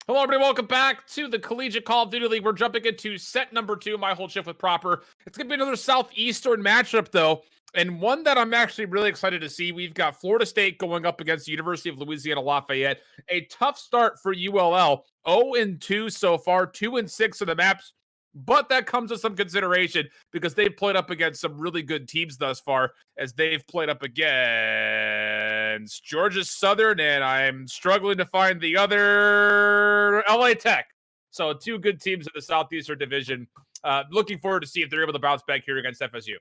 Hello, everybody. Welcome back to the Collegiate Call of Duty League. We're jumping into set number 2, my whole shift with Proper. It's going to be another Southeastern matchup, though, and one that I'm actually really excited to see. We've got Florida State going up against the University of Louisiana Lafayette. A tough start for ULL. 0-2 so far, 2-6 in the maps. But that comes with some consideration because they've played up against some really good teams thus far, as they've played up against Georgia Southern, and I'm struggling to find the other, LA Tech. So 2 good teams in the Southeastern Division. Looking forward to see if they're able to bounce back here against FSU.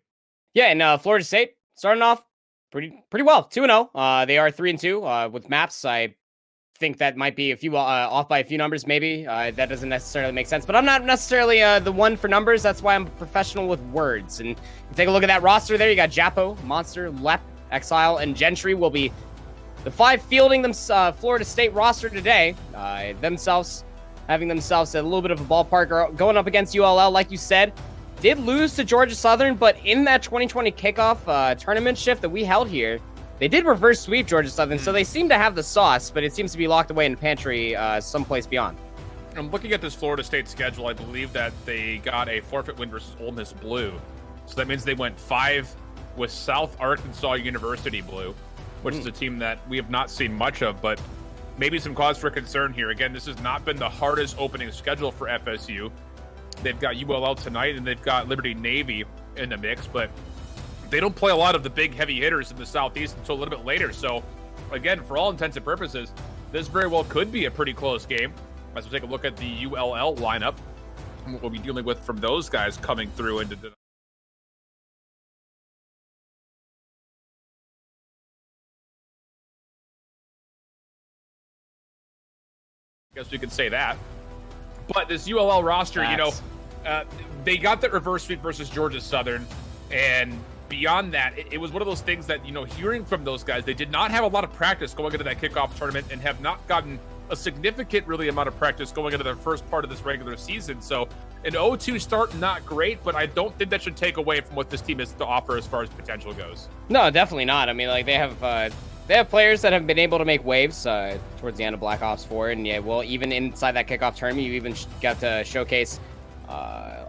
Yeah, and Florida State starting off pretty well, 2-0. They are 3-2 with maps. I think that might be a few off by a few numbers, maybe. That doesn't necessarily make sense, but I'm not necessarily the one for numbers. That's why I'm a professional with words. And take a look at that roster there. You got Japo, Monster, Lep, Exile, and Gentry will be the 5 fielding them Florida State roster today. Having themselves a little bit of a ballpark going up against ULL, like you said. Did lose to Georgia Southern, but in that 2020 kickoff tournament shift that we held here, they did reverse sweep Georgia Southern, so they seem to have the sauce, but it seems to be locked away in the pantry someplace beyond. I'm looking at this Florida State schedule. I believe that they got a forfeit win versus Ole Miss Blue. So that means they went 5 with South Arkansas University Blue, which is a team that we have not seen much of, but maybe some cause for concern here. Again, this has not been the hardest opening schedule for FSU. They've got ULL tonight, and they've got Liberty Navy in the mix, but they don't play a lot of the big heavy hitters in the Southeast until a little bit later. So, again, for all intents and purposes, this very well could be a pretty close game. As we take a look at the ULL lineup, and what we'll be dealing with from those guys coming through into the I guess we could say that. But this ULL roster, they got that reverse sweep versus Georgia Southern, and beyond that, it was one of those things that, hearing from those guys, they did not have a lot of practice going into that kickoff tournament and have not gotten a significant, really, amount of practice going into their first part of this regular season. So an 0-2 start, not great, but I don't think that should take away from what this team has to offer as far as potential goes. No, definitely not. I mean, like, they have players that have been able to make waves towards the end of Black Ops 4, and yeah, well, even inside that kickoff tournament, you even got to showcase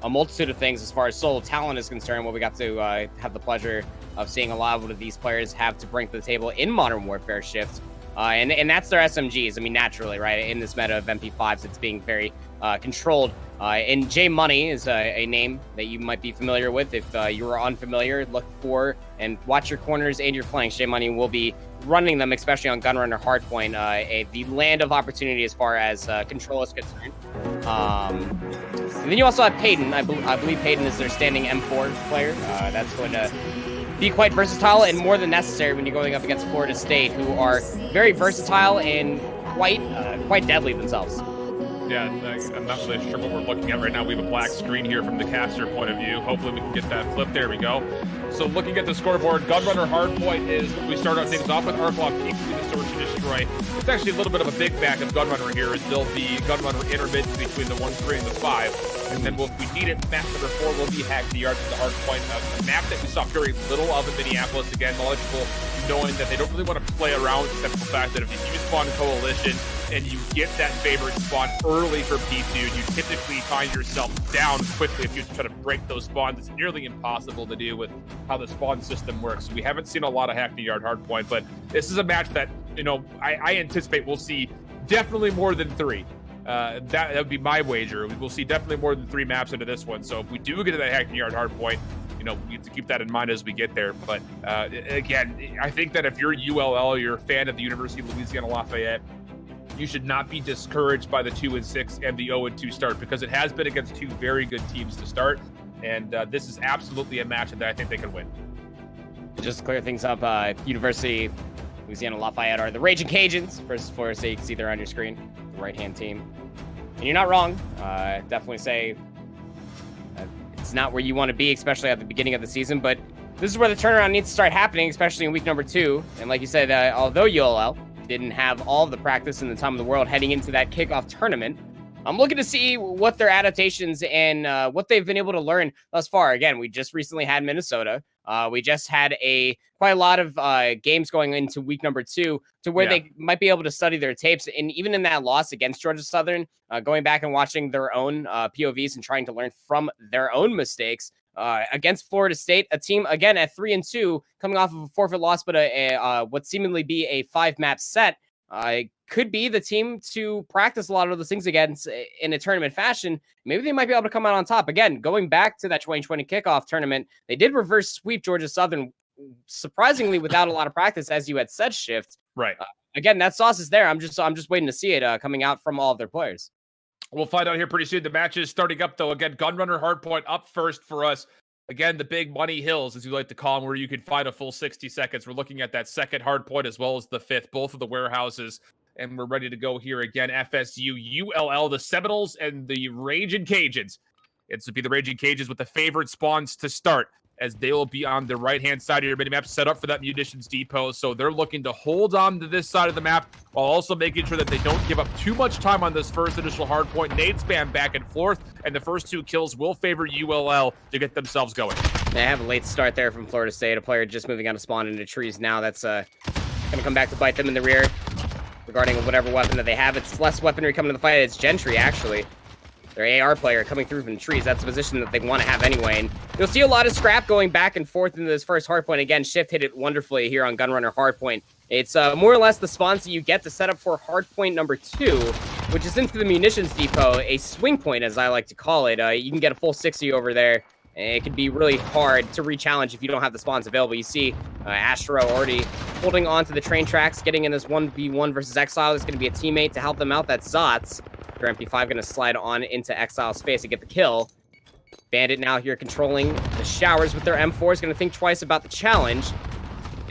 a multitude of things as far as solo talent is concerned. What we got to have the pleasure of seeing a lot of what these players have to bring to the table in Modern Warfare Shift, and that's their SMGs. I mean, naturally, right, in this meta of MP5s, it's being very controlled. And J Money is a name that you might be familiar with. If you are unfamiliar, look for and watch your corners and your flanks. J Money will be running them, especially on Gunrunner Hardpoint, the land of opportunity as far as control is concerned. And then you also have Payton. I believe Payton is their standing M4 player. That's going to be quite versatile and more than necessary when you're going up against Florida State, who are very versatile and quite deadly themselves. Yeah, I'm not really sure what we're looking at right now. We have a black screen here from the caster point of view. Hopefully we can get that flip. There we go. So looking at the scoreboard, Gunrunner Hardpoint is, we start out things off with Arklov Peak with the Search and Destroy. It's actually a little bit of a big back of Gunrunner here. It's still the Gunrunner intermittent between the 1, 3, and the 5. And then if we need it, map number 4 will be Hack the Yard with the Hardpoint. A map that we saw very little of in Minneapolis. Again, knowledgeable, knowing that they don't really want to play around with the simple fact that if you spawn Coalition and you get that favorite spawn early for P2, you typically find yourself down quickly if you try to break those spawns. It's nearly impossible to do with how the spawn system works. We haven't seen a lot of Hack the Yard Hardpoint, but this is a match that, I anticipate we'll see definitely more than 3. That would be my wager. We'll see definitely more than 3 maps into this one. So if we do get to that Hack the Yard Hardpoint, we have to keep that in mind as we get there. But again, I think that if you're ULL, you're a fan of the University of Louisiana Lafayette, you should not be discouraged by the 2-6 and the 0-2 start, because it has been against 2 very good teams to start. And this is absolutely a match that I think they can win. Just to clear things up, University Louisiana Lafayette are the Raging Cajuns, for so you can see they're on your screen, the right-hand team. And you're not wrong. Definitely say it's not where you want to be, especially at the beginning of the season, but this is where the turnaround needs to start happening, especially in week number 2. And like you said, although ULL didn't have all of the practice and the time of the world heading into that kickoff tournament, I'm looking to see what their adaptations and what they've been able to learn thus far. Again, we just recently had Minnesota. We just had quite a lot of games going into week number 2 to where they might be able to study their tapes. And even in that loss against Georgia Southern, going back and watching their own POVs and trying to learn from their own mistakes. Against Florida State, a team, again, at 3-2, coming off of a forfeit loss, but what seemingly be a 5-map set. Could be the team to practice a lot of those things against in a tournament fashion. Maybe they might be able to come out on top. Again, going back to that 2020 kickoff tournament, they did reverse sweep Georgia Southern, surprisingly without a lot of practice, as you had said, Shift. Right. Again, that sauce is there. I'm just waiting to see it coming out from all of their players. We'll find out here pretty soon. The match is starting up, though. Again, Gunrunner Hardpoint up first for us. Again, the big money hills, as you like to call them, where you can find a full 60 seconds. We're looking at that second hardpoint as well as the fifth, both of the warehouses. And we're ready to go here again. FSU, ULL, the Seminoles, and the Raging Cajuns. It's to be the Raging Cajuns with the favorite spawns to start, as they will be on the right-hand side of your minimap, set up for that munitions depot. So they're looking to hold on to this side of the map while also making sure that they don't give up too much time on this first initial hardpoint. Nade spam back and forth, and the first 2 kills will favor ULL to get themselves going. They have a late start there from Florida State. A player just moving out of spawn into trees now. That's going to come back to bite them in the rear. Regarding whatever weapon that they have, it's less weaponry coming to the fight. It's Gentry, actually. Their AR player coming through from the trees. That's the position that they want to have anyway. And you'll see a lot of scrap going back and forth into this first hardpoint. Again, Shift hit it wonderfully here on Gunrunner Hardpoint. It's more or less the spawns that you get to set up for hardpoint number 2, which is into the munitions depot, a swing point, as I like to call it. You can get a full 60 over there. It can be really hard to re-challenge if you don't have the spawns available. You see Astro already holding on to the train tracks, getting in this 1v1 versus Exile. There's going to be a teammate to help them out. That's Zots. Their MP5 going to slide on into Exile's face and get the kill. Bandit now here controlling the showers with their M4. Is going to think twice about the challenge.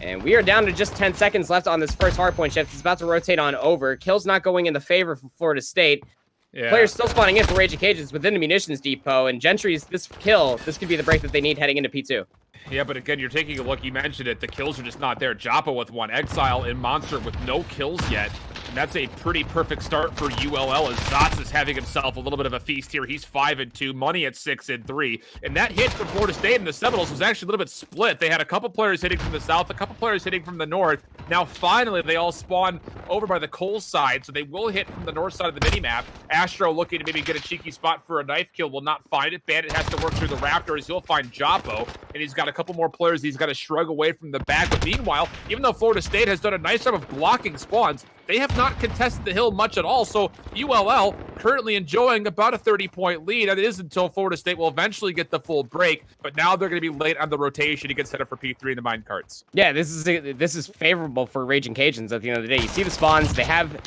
And we are down to just 10 seconds left on this first hardpoint shift. It's about to rotate on over. Kill's not going in the favor for Florida State. Yeah. Players still spawning in for Raging Cajuns within the munitions depot, and Gentry's this kill, this could be the break that they need heading into P2. Yeah, but again, you're taking a look, you mentioned it, the kills are just not there. Joppa with 1, Exile and Monster with no kills yet. And that's a pretty perfect start for ULL, as Zots is having himself a little bit of a feast here. He's 5-2, Money at 6-3. And that hit for Florida State and the Seminoles was actually a little bit split. They had a couple players hitting from the south, a couple players hitting from the north. Now, finally, they all spawn over by the Cole side, so they will hit from the north side of the minimap. Astro looking to maybe get a cheeky spot for a knife kill, will not find it. Bandit has to work through the rafters. He'll find Joppo, and he's got a couple more players he's got to shrug away from the back. But meanwhile, even though Florida State has done a nice job of blocking spawns, they have not contested the hill much at all. So ULL currently enjoying about a 30-point lead. And it is until Florida State will eventually get the full break. But now they're going to be late on the rotation to get set up for P3 in the mine carts. Yeah, this is favorable for Raging Cajuns at the end of the day. You see the spawns. They have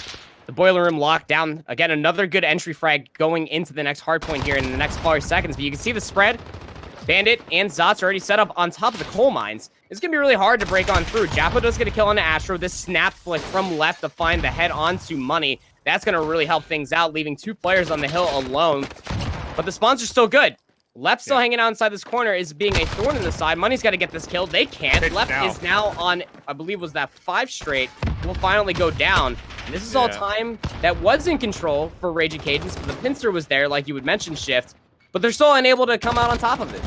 the boiler room locked down. Again, another good entry frag going into the next hardpoint here in the next 5 seconds. But you can see the spread. Bandit and Zots are already set up on top of the coal mines. It's going to be really hard to break on through. Joppo does get a kill on Astro. This snap flick from left to find the head onto Money. That's going to really help things out, leaving 2 players on the hill alone. But the spawns are still good. Left still hanging out inside this corner is being a thorn in the side. Money's got to get this kill. They can't. Left is now on, I believe was that 5 straight. Will finally go down. And this is all time that was in control for Raging Cajuns. But the pincer was there, like you would mention, Shift. But they're still unable to come out on top of it.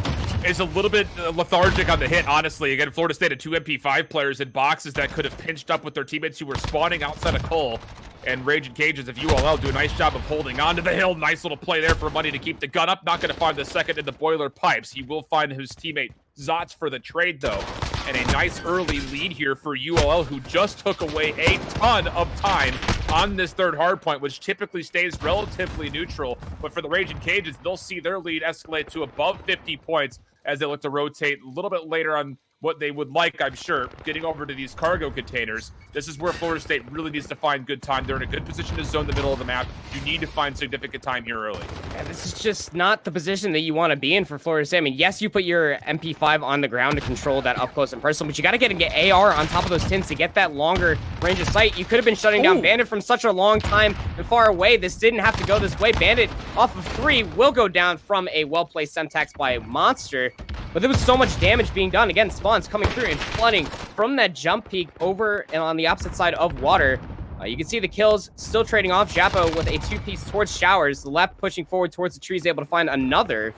It's a little bit lethargic on the hit, honestly. Again, Florida State had 2 MP5 players in boxes that could have pinched up with their teammates who were spawning outside of Cole. And Raging Cajuns, if ULL do a nice job of holding onto the hill. Nice little play there for Money to keep the gun up. Not going to find the second in the boiler pipes. He will find his teammate Zots for the trade, though. And a nice early lead here for ULL, who just took away a ton of time on this third hardpoint, which typically stays relatively neutral. But for the Raging Cajuns, they'll see their lead escalate to above 50 points as they look to rotate a little bit later on what they would like, I'm sure, getting over to these cargo containers. This is where Florida State really needs to find good time. They're in a good position to zone the middle of the map. You need to find significant time here early. Yeah, this is just not the position that you want to be in for Florida State. I mean, yes, you put your MP5 on the ground to control that up close and personal, but you got to get AR on top of those tins to get that longer range of sight. You could have been shutting down Bandit from such a long time and far away. This didn't have to go this way. Bandit off of 3 will go down from a well-placed Semtex by Monster. But there was so much damage being done. Again, spawns coming through and flooding from that jump peak over and on the opposite side of water. You can see the kills still trading off. Japo with a 2-piece towards Showers. The left pushing forward towards the trees, able to find another.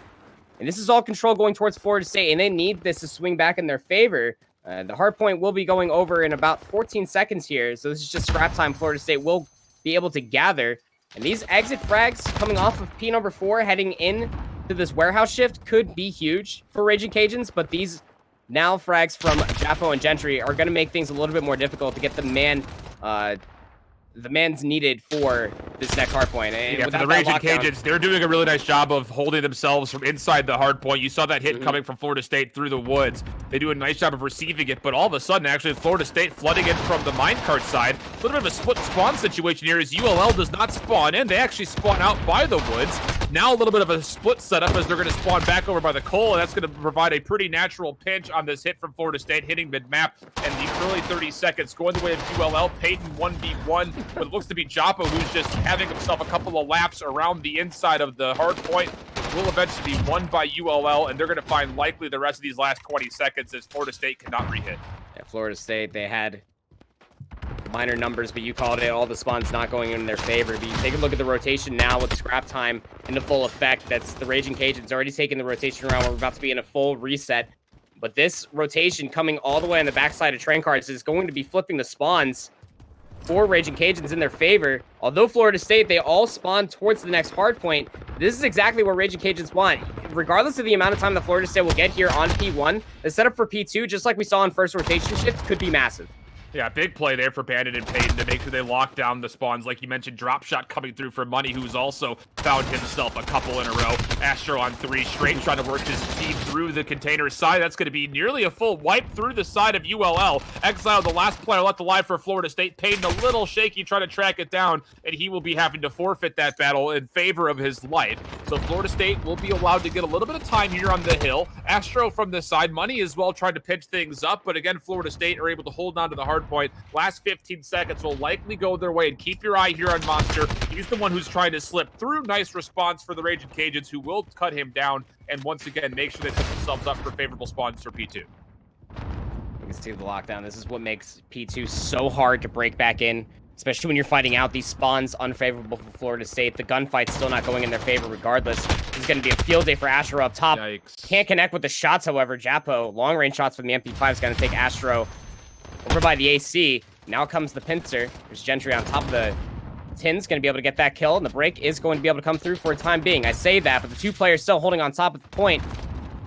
And this is all control going towards Florida State, and they need this to swing back in their favor. The hard point will be going over in about 14 seconds here, so this is just scrap time. Florida State will be able to gather. And these exit frags coming off of P number 4 heading in to this warehouse shift could be huge for Raging Cajuns, but these now frags from Japo and Gentry are going to make things a little bit more difficult to get the man's needed for this next hard point. And yeah, for the Raging Cajuns, they're doing a really nice job of holding themselves from inside the hard point. You saw that hit coming from Florida State through the woods. They do a nice job of receiving it, but all of a sudden, actually, Florida State flooding it from the minecart side. A little bit of a split spawn situation here as ULL does not spawn in. They actually spawn out by the woods. Now a little bit of a split setup as they're going to spawn back over by the coal, and that's going to provide a pretty natural pinch on this hit from Florida State, hitting mid-map. And the early 30 seconds going the way of ULL. Peyton 1v1, but it looks to be Japo, who's just having himself a couple of laps around the inside of the hard point. Will eventually be won by ULL, and they're going to find likely the rest of these last 20 seconds as Florida State cannot re-hit. Yeah, Florida State, they had minor numbers, but you called it, all the spawns not going in their favor. But you take a look at the rotation now with scrap time into full effect. That's the Raging Cajuns already taking the rotation around. We're about to be in a full reset. But this rotation coming all the way on the backside of train cars is going to be flipping the spawns for Raging Cajuns in their favor. Although Florida State, they all spawn towards the next hard point. This is exactly what Raging Cajuns want. Regardless of the amount of time that Florida State will get here on P1, the setup for P2, just like we saw in first rotation shift, could be massive. Yeah, big play there for Bandit and Peyton to make sure they lock down the spawns. Like you mentioned, drop shot coming through for Money, who's also found himself a couple in a row. Astro on 3 straight, trying to work his team through the container side. That's going to be nearly a full wipe through the side of ULL. Exile, the last player left alive for Florida State. Peyton a little shaky trying to track it down, and he will be having to forfeit that battle in favor of his life. So Florida State will be allowed to get a little bit of time here on the hill. Astro from the side. Money as well trying to pitch things up, but again, Florida State are able to hold on to the hard point. Last 15 seconds will likely go their way, and keep your eye here on Monster. He's the one who's trying to slip through. Nice response for the Raging Cajuns, who will cut him down, and once again, make sure they set themselves up for favorable spawns for P2. You can see the lockdown. This is what makes P2 so hard to break back in, especially when you're fighting out these spawns unfavorable for Florida State. The gunfight's still not going in their favor regardless. This is going to be a field day for Astro up top. Yikes. Can't connect with the shots, however. Japo, long-range shots from the MP5 is going to take Astro over by the AC. Now comes the pincer. There's Gentry on top of the tins, going to be able to get that kill, and the break is going to be able to come through for a time being. I say that, but the 2 players still holding on top of the point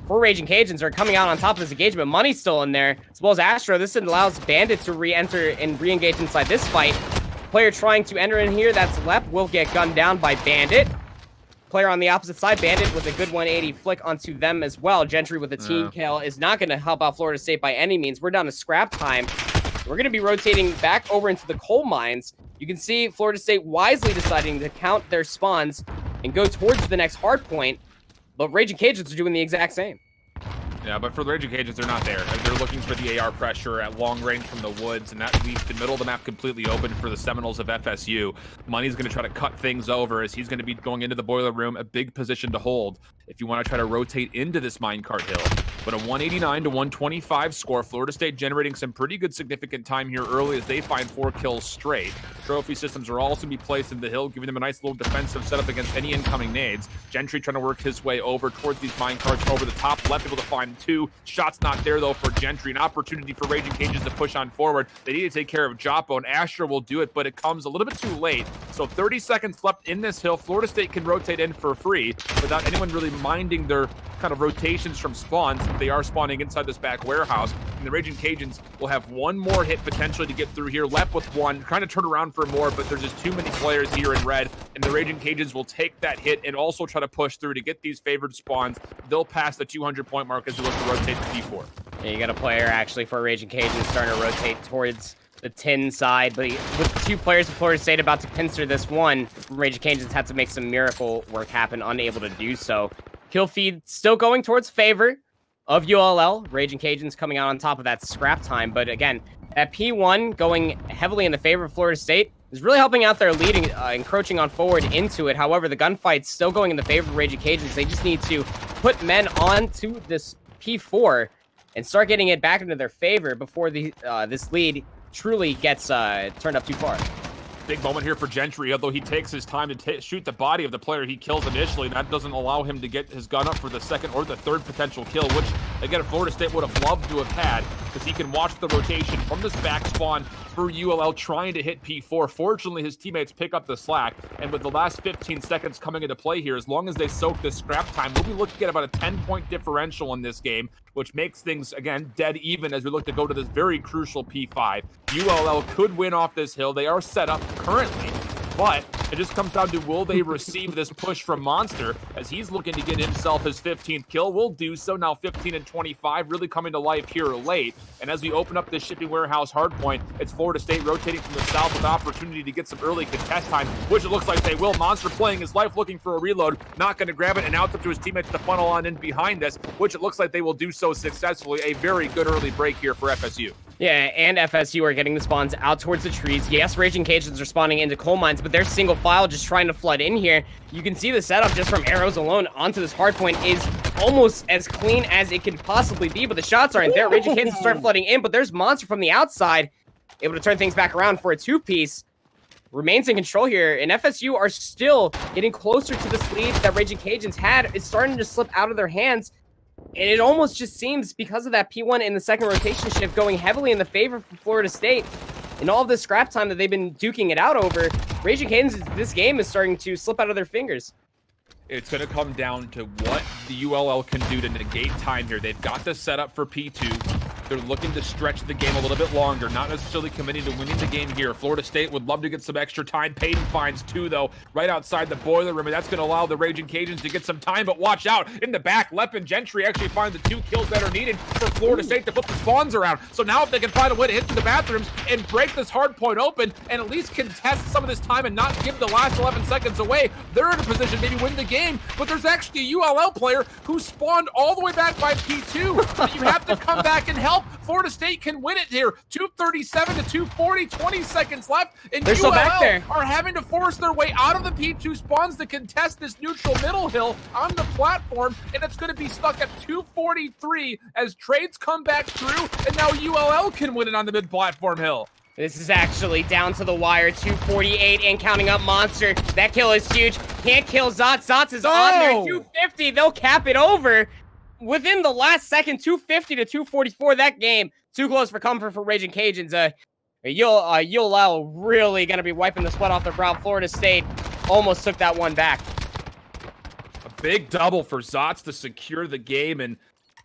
for Raging Cajuns are coming out on top of this engagement. Money's still in there, as well as Astro. This allows Bandit to re-enter and re-engage inside this fight. Player trying to enter in here, that's left, will get gunned down by Bandit. Player on the opposite side, Bandit with a good 180 flick onto them as well. Gentry with a team kill is not going to help out Florida State by any means. We're down to scrap time. We're going to be rotating back over into the coal mines. You can see Florida State wisely deciding to count their spawns and go towards the next hard point, but Raging Cajuns are doing the exact same. Yeah, but for the Raging Cajuns, they're not there. They're looking for the AR pressure at long range from the woods, and that leaves the middle of the map completely open for the Seminoles of FSU. Money's going to try to cut things over as he's going to be going into the boiler room, a big position to hold if you want to try to rotate into this minecart hill. But a 189 to 125 score. Florida State generating some pretty good significant time here early as they find 4 kills straight. Trophy systems are also be placed in the hill, giving them a nice little defensive setup against any incoming nades. Gentry trying to work his way over towards these minecarts over the top left, able to find 2. Shots not there though for Gentry. An opportunity for Raging Cajuns to push on forward. They need to take care of Japo, and Astro will do it, but it comes a little bit too late. So 30 seconds left in this hill. Florida State can rotate in for free without anyone really minding their kind of rotations from spawns. They are spawning inside this back warehouse, and the Raging Cajuns will have 1 more hit potentially to get through here. Left with 1, trying to turn around for more, but there's just too many players here in red, and the Raging Cajuns will take that hit and also try to push through to get these favored spawns. They'll pass the 200 point mark as they look to rotate to D4. Yeah, you got a player actually for Raging Cajuns starting to rotate towards the tin side, but with 2 players of Florida State about to pincer this one, Raging Cajuns had to make some miracle work happen, unable to do so. Kill feed still going towards favor of ULL. Raging Cajuns coming out on top of that scrap time, but again, at P1 going heavily in the favor of Florida State is really helping out their leading, encroaching on forward into it. However, the gunfight's still going in the favor of Raging Cajuns. They just need to put men onto this P4 and start getting it back into their favor before the this lead truly gets turned up too far. Big moment here for Gentry, although he takes his time to shoot the body of the player he kills initially, and that doesn't allow him to get his gun up for the second or the third potential kill, which, again, Florida State would have loved to have had, because he can watch the rotation from this back spawn for ULL trying to hit P4. Fortunately, his teammates pick up the slack, and with the last 15 seconds coming into play here, as long as they soak this scrap time, we'll be looking at about a 10-point differential in this game, which makes things, again, dead even as we look to go to this very crucial P5. ULL could win off this hill. They are set up currently, but it just comes down to will they receive this push from Monster as he's looking to get himself his 15th kill. Will do so now. 15 and 25 really coming to life here late. And as we open up this shipping warehouse hardpoint, it's Florida State rotating from the south with opportunity to get some early contest time, which it looks like they will. Monster playing his life, looking for a reload, not going to grab it, and now it's up to his teammates to funnel on in behind this, which it looks like they will do so successfully. A very good early break here for FSU. Yeah, and FSU are getting the spawns out towards the trees. Yes, Raging Cajuns are spawning into coal mines, but they're single file just trying to flood in here. You can see the setup just from arrows alone onto this hardpoint is almost as clean as it can possibly be, but the shots aren't there. Raging Cajuns start flooding in, but there's Monster from the outside, able to turn things back around for a two-piece. Remains in control here, and FSU are still getting closer to this lead that Raging Cajuns had. It's starting to slip out of their hands. And it almost just seems, because of that P1 in the second rotation shift going heavily in the favor for Florida State, and all of this scrap time that they've been duking it out over, Raging Cajuns, this game is starting to slip out of their fingers. It's going to come down to what the ULL can do to negate time here. They've got the setup for P2. They're looking to stretch the game a little bit longer, not necessarily committing to winning the game here. Florida State would love to get some extra time. Payton finds two, though, right outside the boiler room, and that's going to allow the Raging Cajuns to get some time, but watch out. In the back, Lep and Gentry actually find the 2 kills that are needed for Florida State to flip the spawns around. So now if they can find a way to hit to the bathrooms and break this hard point open and at least contest some of this time and not give the last 11 seconds away, they're in a position to maybe win the game. But there's actually a ULL player who spawned all the way back by P2. You have to come back and help. Florida State can win it here. 237 to 240, 20 seconds left, and They're ULL still back there. are having to force their way out of the P2 spawns to contest this neutral middle hill on the platform, and it's going to be stuck at 243 as trades come back through, and now ULL can win it on the mid-platform hill. This is actually down to the wire, 248 and counting up Monster. That kill is huge. Can't kill Zotz. Zotz is on there, 250. They'll cap it over. Within the last second, 250 to 244, that game. Too close for comfort for Raging Cajuns. ULL really going to be wiping the sweat off their brow. Florida State almost took that one back. A big double for Zotz to secure the game, and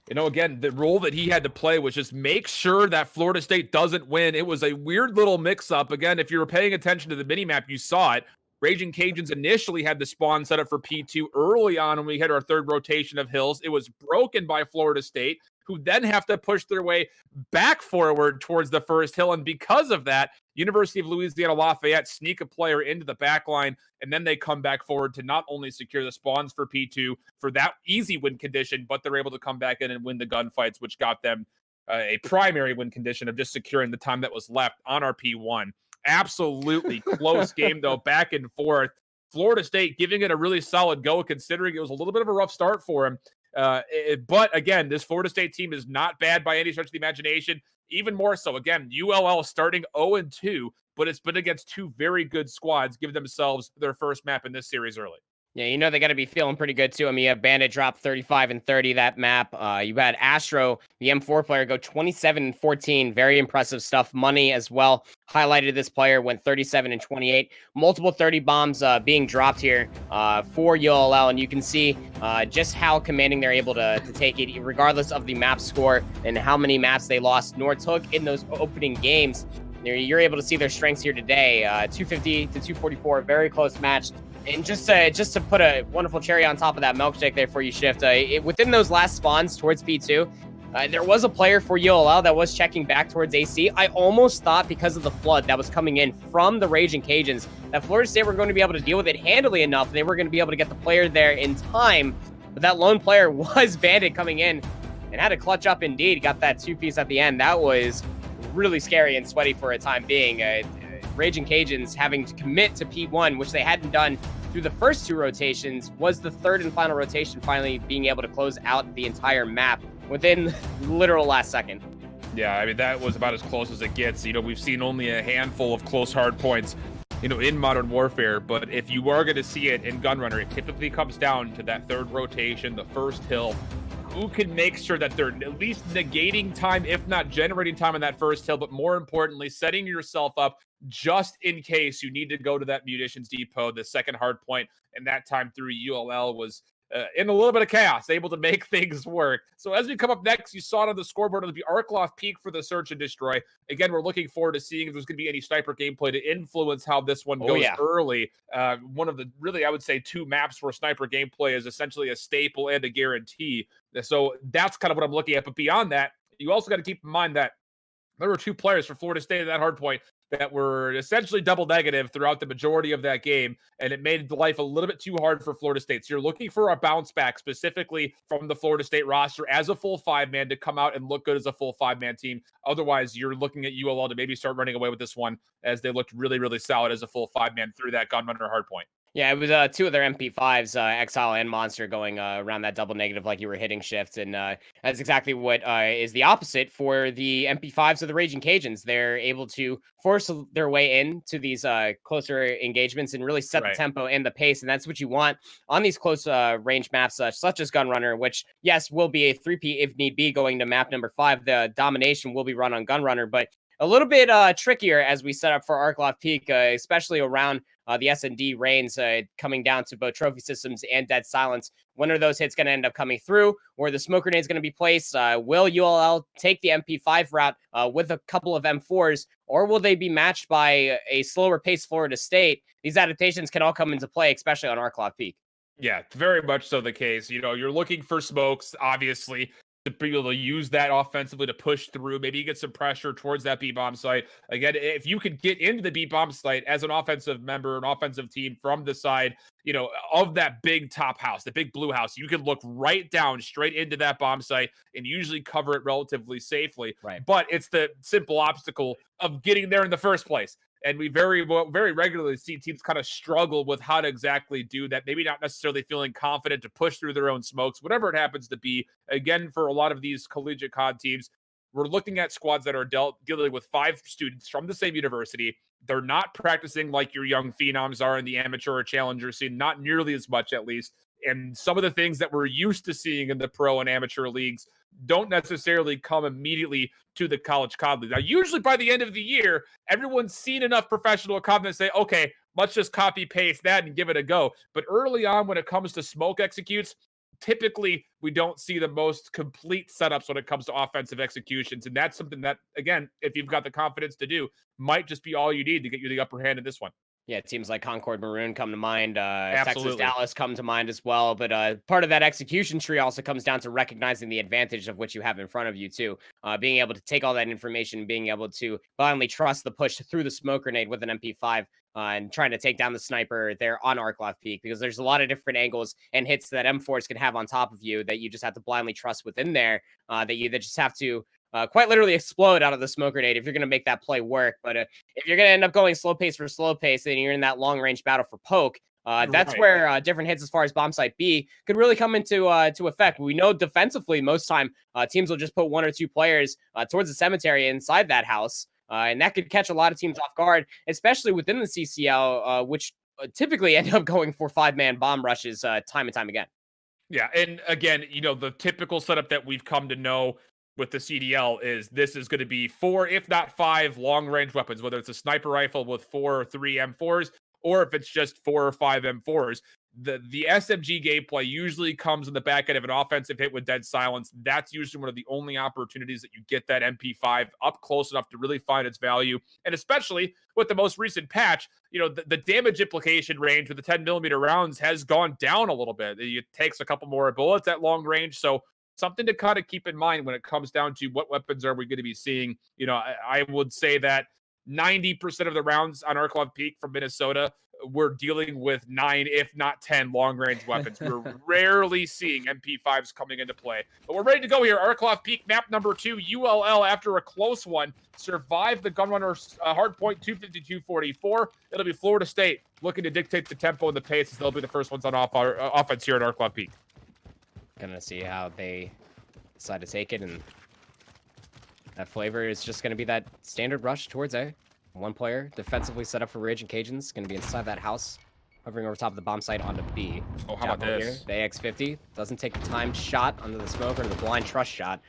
you know, again, the role that he had to play was just make sure that Florida State doesn't win. It was a weird little mix-up. Again, if you were paying attention to the minimap, you saw it. Raging Cajuns initially had the spawn set up for P2 early on when we hit our third rotation of hills. It was broken by Florida State, who then have to push their way back forward towards the first hill. And because of that, University of Louisiana Lafayette sneak a player into the back line, and then they come back forward to not only secure the spawns for P2 for that easy win condition, but they're able to come back in and win the gunfights, which got them a primary win condition of just securing the time that was left on our P1. Absolutely close game, though, back and forth. Florida State giving it a really solid go, considering it was a little bit of a rough start for him. But again, this Florida State team is not bad by any stretch of the imagination. Even more so, again, ULL starting 0-2, but it's been against two very good squads, give themselves their first map in this series early. Yeah, you know they got to be feeling pretty good, too. I mean, you have Bandit drop 35 and 30 that map. You had Astro, the M4 player, go 27 and 14. Very impressive stuff. Money as well highlighted this player, went 37 and 28. Multiple 30 bombs being dropped here for ULL, and you can see just how commanding they're able to take it, regardless of the map score and how many maps they lost nor took in those opening games. You're able to see their strengths here today. 250 to 244, very close match. And just to put a wonderful cherry on top of that milkshake there for you, Shift, within those last spawns towards P2, there was a player for ULL that was checking back towards AC. I almost thought, because of the flood that was coming in from the Raging Cajuns, that Florida State were going to be able to deal with it handily enough. They were going to be able to get the player there in time. But that lone player was Bandit coming in and had to clutch up indeed. Got that two-piece at the end. That was really scary and sweaty for a time being. Raging Cajuns having to commit to P1, which they hadn't done through the first two rotations, was the third and final rotation finally being able to close out the entire map within literal last second. Yeah, I mean, that was about as close as it gets. You know, we've seen only a handful of close hard points in Modern Warfare. But if you are going to see it in Gunrunner, it typically comes down to that third rotation, the first hill. Who can make sure that they're at least negating time, if not generating time on that first hill, but more importantly, setting yourself up just in case you need to go to that munitions depot, the second hard point, and that time through ULL was in a little bit of chaos, able to make things work. So as we come up next, you saw it on the scoreboard, it'll be Arklov Peak for the search and destroy. Again, we're looking forward to seeing if there's going to be any sniper gameplay to influence how this one goes early. One of the really, I would say, 2 maps where sniper gameplay is essentially a staple and a guarantee. So that's kind of what I'm looking at. But beyond that, you also got to keep in mind that there were 2 players for Florida State at that hard point that were essentially double negative throughout the majority of that game, and it made life a little bit too hard for Florida State. So you're looking for a bounce back specifically from the Florida State roster as a full 5-man to come out and look good as a full 5-man team. Otherwise, you're looking at ULL to maybe start running away with this one, as they looked really, really solid as a full 5-man through that Gunrunner hard point. Yeah, it was 2 of their MP5s, Exile and Monster, going around that double negative like you were hitting shift. And that's exactly what is the opposite for the MP5s of the Raging Cajuns. They're able to force their way into these closer engagements and really set the tempo and the pace. And that's what you want on these close range maps, such as Gunrunner, which, yes, will be a 3P if need be going to map number 5. The domination will be run on Gunrunner, but a little bit trickier as we set up for Arklov Peak, especially around the S&D reigns, coming down to both trophy systems and dead silence. When are those hits going to end up coming through? Where the smoke grenade is going to be placed? Will ULL take the MP5 route with a couple of M4s, or will they be matched by a slower pace Florida State? These adaptations can all come into play, especially on Arklov Peak. Yeah, very much so the case. You're looking for smokes, obviously, to be able to use that offensively to push through. Maybe you get some pressure towards that B-bomb site. Again, if you could get into the B-bomb site as an offensive member, an offensive team from the side, of that big top house, the big blue house, you could look right down straight into that bomb site and usually cover it relatively safely. Right. But it's the simple obstacle of getting there in the first place. And we very regularly see teams kind of struggle with how to exactly do that. Maybe not necessarily feeling confident to push through their own smokes, whatever it happens to be. Again, for a lot of these collegiate COD teams, we're looking at squads that are dealing with 5 students from the same university. They're not practicing like your young phenoms are in the amateur or challenger scene, not nearly as much at least. And some of the things that we're used to seeing in the pro and amateur leagues don't necessarily come immediately to the college COD league. Now, usually by the end of the year, everyone's seen enough professional COD to say, okay, let's just copy paste that and give it a go. But early on, when it comes to smoke executes, typically we don't see the most complete setups when it comes to offensive executions. And that's something that, again, if you've got the confidence to do, might just be all you need to get you the upper hand in this one. Yeah, teams like Concord Maroon come to mind. Texas Dallas come to mind as well. But part of that execution tree also comes down to recognizing the advantage of what you have in front of you, too. Being able to take all that information, being able to blindly trust the push through the smoke grenade with an MP5 and trying to take down the sniper there on Arklov Peak, because there's a lot of different angles and hits that M4s can have on top of you that you just have to blindly trust within there, that just have to quite literally explode out of the smoke grenade if you're going to make that play work. But if you're going to end up going slow pace for slow pace, then you're in that long range battle for poke. That's where different hits as far as bomb site B could really come into to effect. We know defensively, most time teams will just put 1 or 2 players towards the cemetery inside that house. And that could catch a lot of teams off guard, especially within the CCL, which typically end up going for 5-man bomb rushes time and time again. Yeah, and again, the typical setup that we've come to know with the CDL is this is going to be 4, if not 5, long-range weapons, whether it's a sniper rifle with 4 or 3 M4s, or if it's just 4 or 5 M4s. The SMG gameplay usually comes in the back end of an offensive hit with dead silence. That's usually one of the only opportunities that you get that MP5 up close enough to really find its value. And especially with the most recent patch, the damage implication range with the 10mm rounds has gone down a little bit. It takes a couple more bullets at long range. So something to kind of keep in mind when it comes down to what weapons are we going to be seeing. I would say that 90% of the rounds on Arklov Peak from Minnesota, we're dealing with 9, if not 10 long-range weapons. We're rarely seeing MP5s coming into play. But we're ready to go here. Arklov Peak, map number 2. ULL, after a close one, survived the Gunrunner hardpoint 252-44. It'll be Florida State looking to dictate the tempo and the pace, as they'll be the first ones on offense here at Arklov Peak. Gonna see how they decide to take it, and that flavor is just gonna be that standard rush towards A. One player defensively set up for Rage and Cajuns. Going to be inside that house, hovering over top of the bomb site onto B. Oh, how about this? Here, the AX50 doesn't take the timed shot under the smoke or the blind trust shot.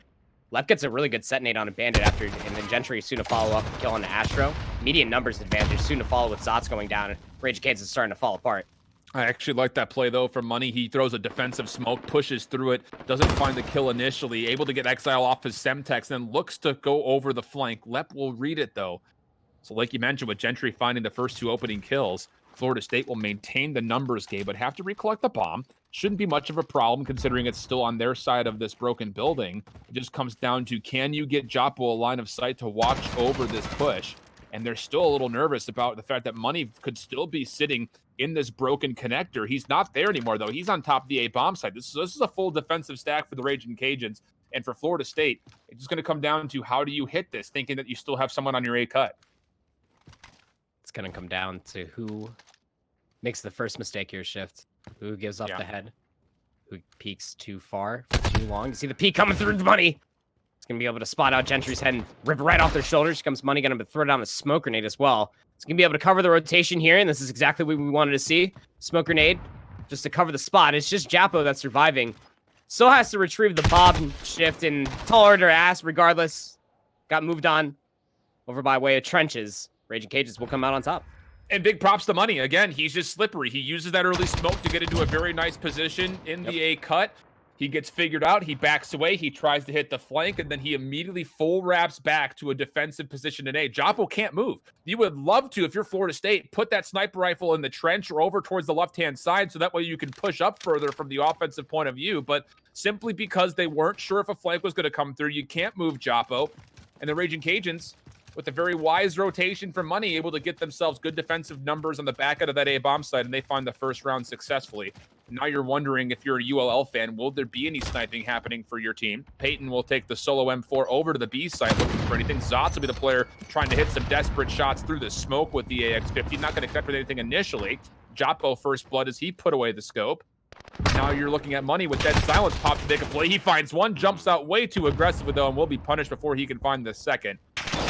Left gets a really good set nade on a Bandit after, and then Gentry is soon to follow up and kill on the Astro. Median numbers advantage soon to follow with Zots going down, and Rage Cajuns is starting to fall apart. I actually like that play, though, from Money. He throws a defensive smoke, pushes through it, doesn't find the kill initially, able to get Exile off his Semtex, then looks to go over the flank. Lep will read it, though. So like you mentioned, with Gentry finding the first 2 opening kills, Florida State will maintain the numbers game, but have to recollect the bomb. Shouldn't be much of a problem, considering it's still on their side of this broken building. It just comes down to, can you get Joppo a line of sight to watch over this push? And they're still a little nervous about the fact that Money could still be sitting in this broken connector. He's not there anymore, though. He's on top of the A bomb site. This is a full defensive stack for the Raging Cajuns. And for Florida State, it's just going to come down to, how do you hit this, thinking that you still have someone on your A cut? It's going to come down to who makes the first mistake here, Shift. Who gives up the head? Who peeks too far for too long? You see the peek coming through Money. It's going to be able to spot out Gentry's head and rip right off their shoulders. Here comes Money, going to throw down a smoke grenade as well. It's going to be able to cover the rotation here, and this is exactly what we wanted to see. Smoke grenade, just to cover the spot. It's just Joppo that's surviving. Still has to retrieve the bomb Shift, and tall order ass regardless. Got moved on over by way of trenches. Raging Cajuns will come out on top. And big props to Money. Again, he's just slippery. He uses that early smoke to get into a very nice position in the A cut. He gets figured out. He backs away. He tries to hit the flank, and then he immediately full wraps back to a defensive position in A. Joppo can't move. You would love to, if you're Florida State, put that sniper rifle in the trench or over towards the left-hand side, so that way you can push up further from the offensive point of view. But simply because they weren't sure if a flank was going to come through, you can't move Joppo. And the Raging Cajuns, with a very wise rotation from Money, able to get themselves good defensive numbers on the back end of that A bomb site, and they find the first round successfully. Now you're wondering, if you're a ULL fan, will there be any sniping happening for your team? Peyton will take the solo M4 over to the B site looking for anything. Zots will be the player trying to hit some desperate shots through the smoke with the AX-50. Not going to connect with anything initially. Joppo first blood as he put away the scope. Now you're looking at Money with Dead Silence popped to take a play. He finds one, jumps out way too aggressively, though, and will be punished before he can find the second.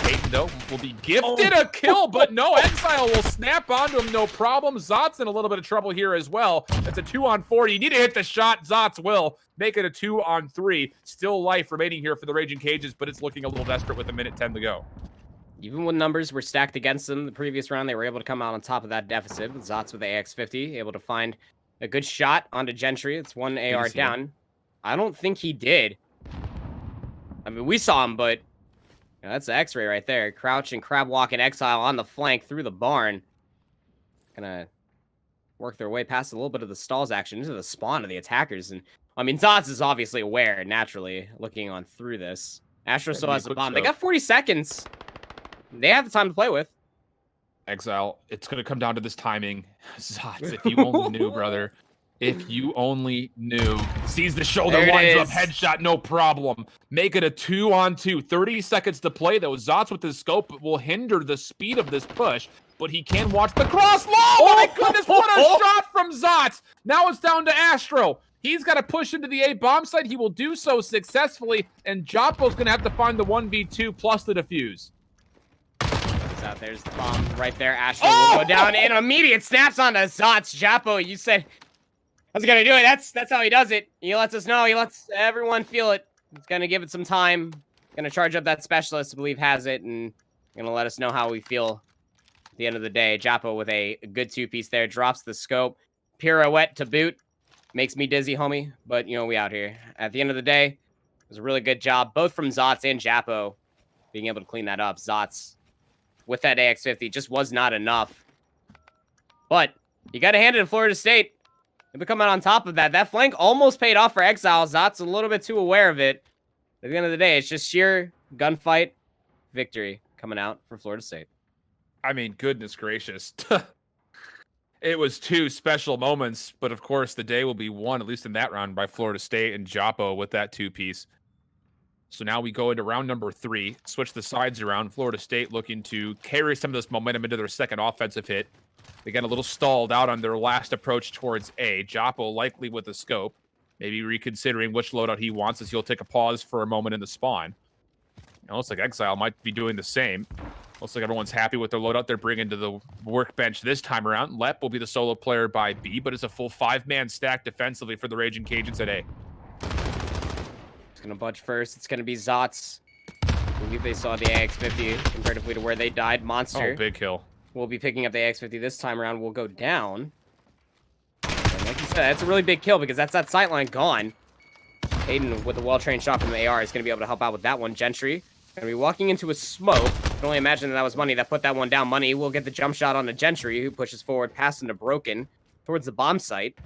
Peyton, though, will be gifted a kill, but no, Exile will snap onto him, no problem. Zots in a little bit of trouble here as well. It's a 2-on-4. You need to hit the shot. Zots will make it a 2-on-3. Still life remaining here for the Raging Cajuns, but it's looking a little desperate with 1:10 to go. Even when numbers were stacked against them the previous round, they were able to come out on top of that deficit. With Zots with the AX-50, able to find a good shot onto Gentry. It's one AR down. I don't think he did. I mean, we saw him, but that's the X-ray right there. Crouch and crab walk and Exile on the flank through the barn. Gonna work their way past a little bit of the stalls action into the spawn of the attackers. And I mean, Zots is obviously aware, naturally, looking on through this. Astro still has the bomb. They got 40 seconds. They have the time to play with. Exile, it's going to come down to this timing. Zots, if you only knew, brother. If you only knew. Sees the shoulder, lines up, headshot, no problem. Make it a 2-on-2. 30 seconds to play, though. Zots with his scope will hinder the speed of this push, but he can watch the cross. Oh, my goodness, what a shot from Zots. Now it's down to Astro. He's got to push into the A bomb site. He will do so successfully, and Joppo's going to have to find the 1v2 plus the defuse. Out there's the bomb right there. Astro will go down in immediate snaps onto Zots. Joppo, you said I was gonna do it. That's how he does it. He lets us know. He lets everyone feel it. He's gonna give it some time. Gonna charge up that specialist, I believe, has it, and gonna let us know how we feel at the end of the day. Joppo with a good 2-piece there. Drops the scope. Pirouette to boot. Makes me dizzy, homie. But, you know, we out here. At the end of the day, it was a really good job, both from Zots and Joppo, being able to clean that up. Zots with that AX-50 just was not enough. But you got to hand it to Florida State. They've come out on top of that. That flank almost paid off for Exile. Zots a little bit too aware of it. At the end of the day, it's just sheer gunfight victory coming out for Florida State. I mean, goodness gracious. It was 2 special moments, but of course the day will be won, at least in that round, by Florida State and Joppo with that 2-piece. So now we go into round number 3, switch the sides around. Florida State looking to carry some of this momentum into their second offensive hit. They got a little stalled out on their last approach towards A. Joppo likely with a scope, maybe reconsidering which loadout he wants as he'll take a pause for a moment in the spawn. It looks like Exile might be doing the same. Looks like everyone's happy with their loadout they're bringing to the workbench this time around. Lep will be the solo player by B, but it's a full 5-man stack defensively for the Raging Cajuns at A. It's going to budge first. It's going to be Zots. I believe they saw the AX-50 comparatively to where they died. Monster. Oh, big kill. We'll be picking up the AX-50 this time around. We'll go down. And like you said, that's a really big kill because that's that sightline gone. Hayden with a well-trained shot from the AR is going to be able to help out with that one. Gentry going to be walking into a smoke. I can only imagine that was Money that put that one down. Money will get the jump shot on a Gentry who pushes forward past into Broken towards the bomb site.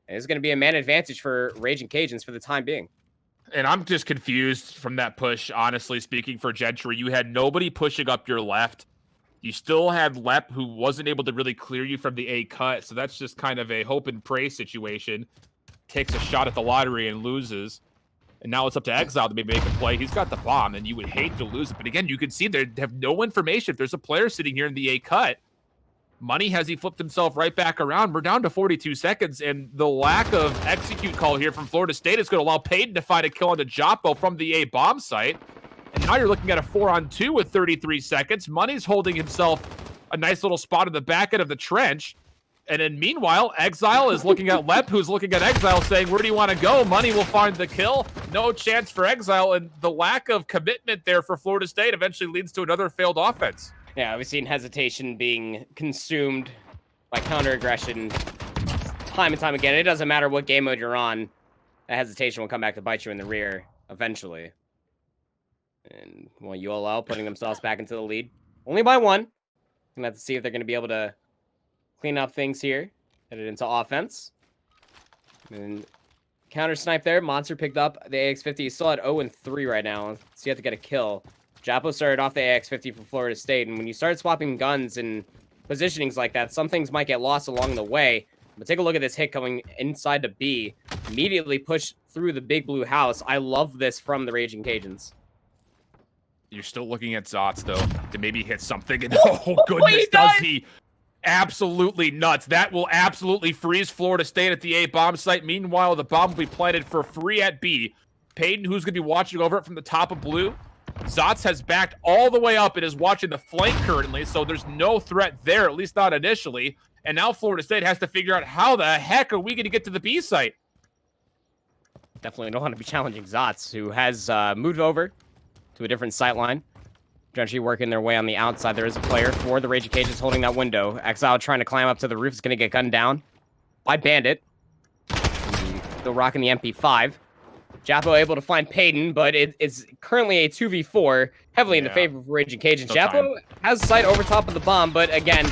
And it's going to be a man advantage for Raging Cajuns for the time being. And I'm just confused from that push, honestly speaking, for Gentry. You had nobody pushing up your left. You still had Lep, who wasn't able to really clear you from the A cut. So that's just kind of a hope and pray situation. Takes a shot at the lottery and loses. And now it's up to Exile to maybe make a play. He's got the bomb, and you would hate to lose it. But again, you can see they have no information. If there's a player sitting here in the A cut, Money, has he flipped himself right back around? We're down to 42 seconds, and the lack of execute call here from Florida State is going to allow Payton to find a kill on the Joppo from the A bomb site. And now you're looking at a 4-on-2 with 33 seconds. Money's holding himself a nice little spot in the back end of the trench. And then meanwhile, Exile is looking at Lep, who's looking at Exile, saying, where do you want to go? Money will find the kill. No chance for Exile, and the lack of commitment there for Florida State eventually leads to another failed offense. Yeah, we've seen hesitation being consumed by counter-aggression time and time again. It doesn't matter what game mode you're on. That hesitation will come back to bite you in the rear eventually. And, well, ULL putting themselves back into the lead. Only by one. Gonna have to see if they're going to be able to clean up things here. Headed into offense. And counter-snipe there. Monster picked up the AX-50. He's still at 0-3 right now. So you have to get a kill. Joppo started off the AX-50 for Florida State, and when you start swapping guns and positionings like that, some things might get lost along the way. But take a look at this hit coming inside to B. Immediately push through the big blue house. I love this from the Raging Cajuns. You're still looking at Zots, though, to maybe hit something. And oh, goodness, does he. Absolutely nuts. That will absolutely freeze Florida State at the A bomb site. Meanwhile, the bomb will be planted for free at B. Payton, who's going to be watching over it from the top of blue. Zots has backed all the way up and is watching the flank currently, so there's no threat there, at least not initially. And now Florida State has to figure out how the heck are we going to get to the B site? Definitely don't want to be challenging Zots, who has moved over to a different sight line. Gentry working their way on the outside. There is a player for the Raging Cajuns holding that window. Exile trying to climb up to the roof is going to get gunned down by Bandit. Still rocking the MP5. Joppo able to find Payton, but it's currently a 2v4, heavily in the favor of Raging Cajuns. Joppo has sight over top of the bomb, but again,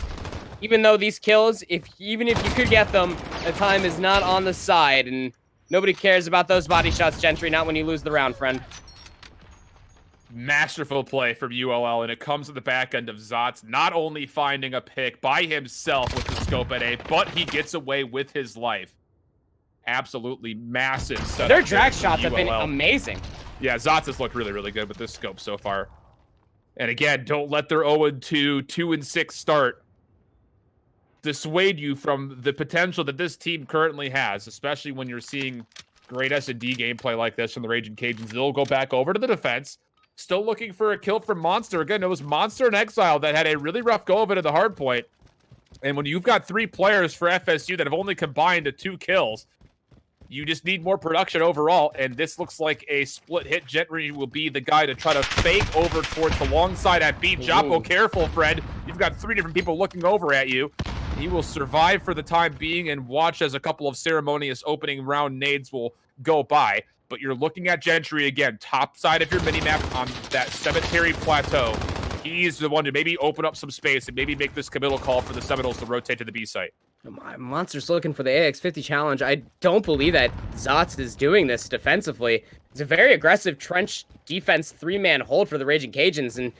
even though these kills, even if you could get them, the time is not on the side, and nobody cares about those body shots, Gentry, not when you lose the round, friend. Masterful play from ULL, and it comes at the back end of Zots, not only finding a pick by himself with the scope at A, but he gets away with his life. Absolutely massive setup. Their drag shots have been amazing. Yeah, Zots has looked really, really good with this scope so far. And again, don't let their 0-2, 2-6 start dissuade you from the potential that this team currently has, especially when you're seeing great S&D gameplay like this from the Raging Cajuns. They'll go back over to the defense. Still looking for a kill from Monster. Again, it was Monster and Exile that had a really rough go of it at the hard point. And when you've got 3 players for FSU that have only combined to 2 kills, you just need more production overall, and this looks like a split hit. Gentry will be the guy to try to fake over towards the long side at B. Joppo, careful, Fred. You've got 3 different people looking over at you. He will survive for the time being and watch as a couple of ceremonious opening round nades will go by. But you're looking at Gentry again, top side of your minimap on that cemetery plateau. He's the one to maybe open up some space and maybe make this committal call for the Seminoles to rotate to the B site. Monster's looking for the AX-50 challenge. I don't believe that Zots is doing this defensively. It's a very aggressive trench defense 3-man hold for the Raging Cajuns. And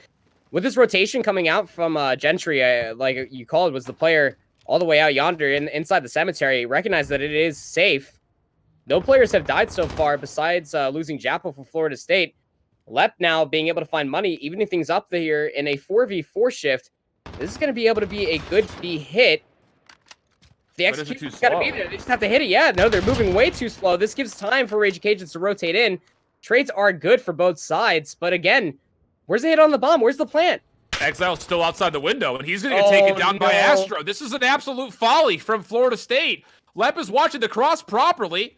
with this rotation coming out from Gentry, like you called, was the player all the way out yonder inside the cemetery, recognize that it is safe. No players have died so far besides losing Joppo for Florida State. Lep now being able to find Money, evening things up here in a 4v4 shift. This is going to be able to be a good B hit. The execution's got to be there. They just have to hit it. Yeah, no, they're moving way too slow. This gives time for Raging Cajuns to rotate in. Trades are good for both sides, but again, where's the hit on the bomb? Where's the plant? Exile's still outside the window, and he's going to get taken down by Astro. This is an absolute folly from Florida State. Lep is watching the cross properly.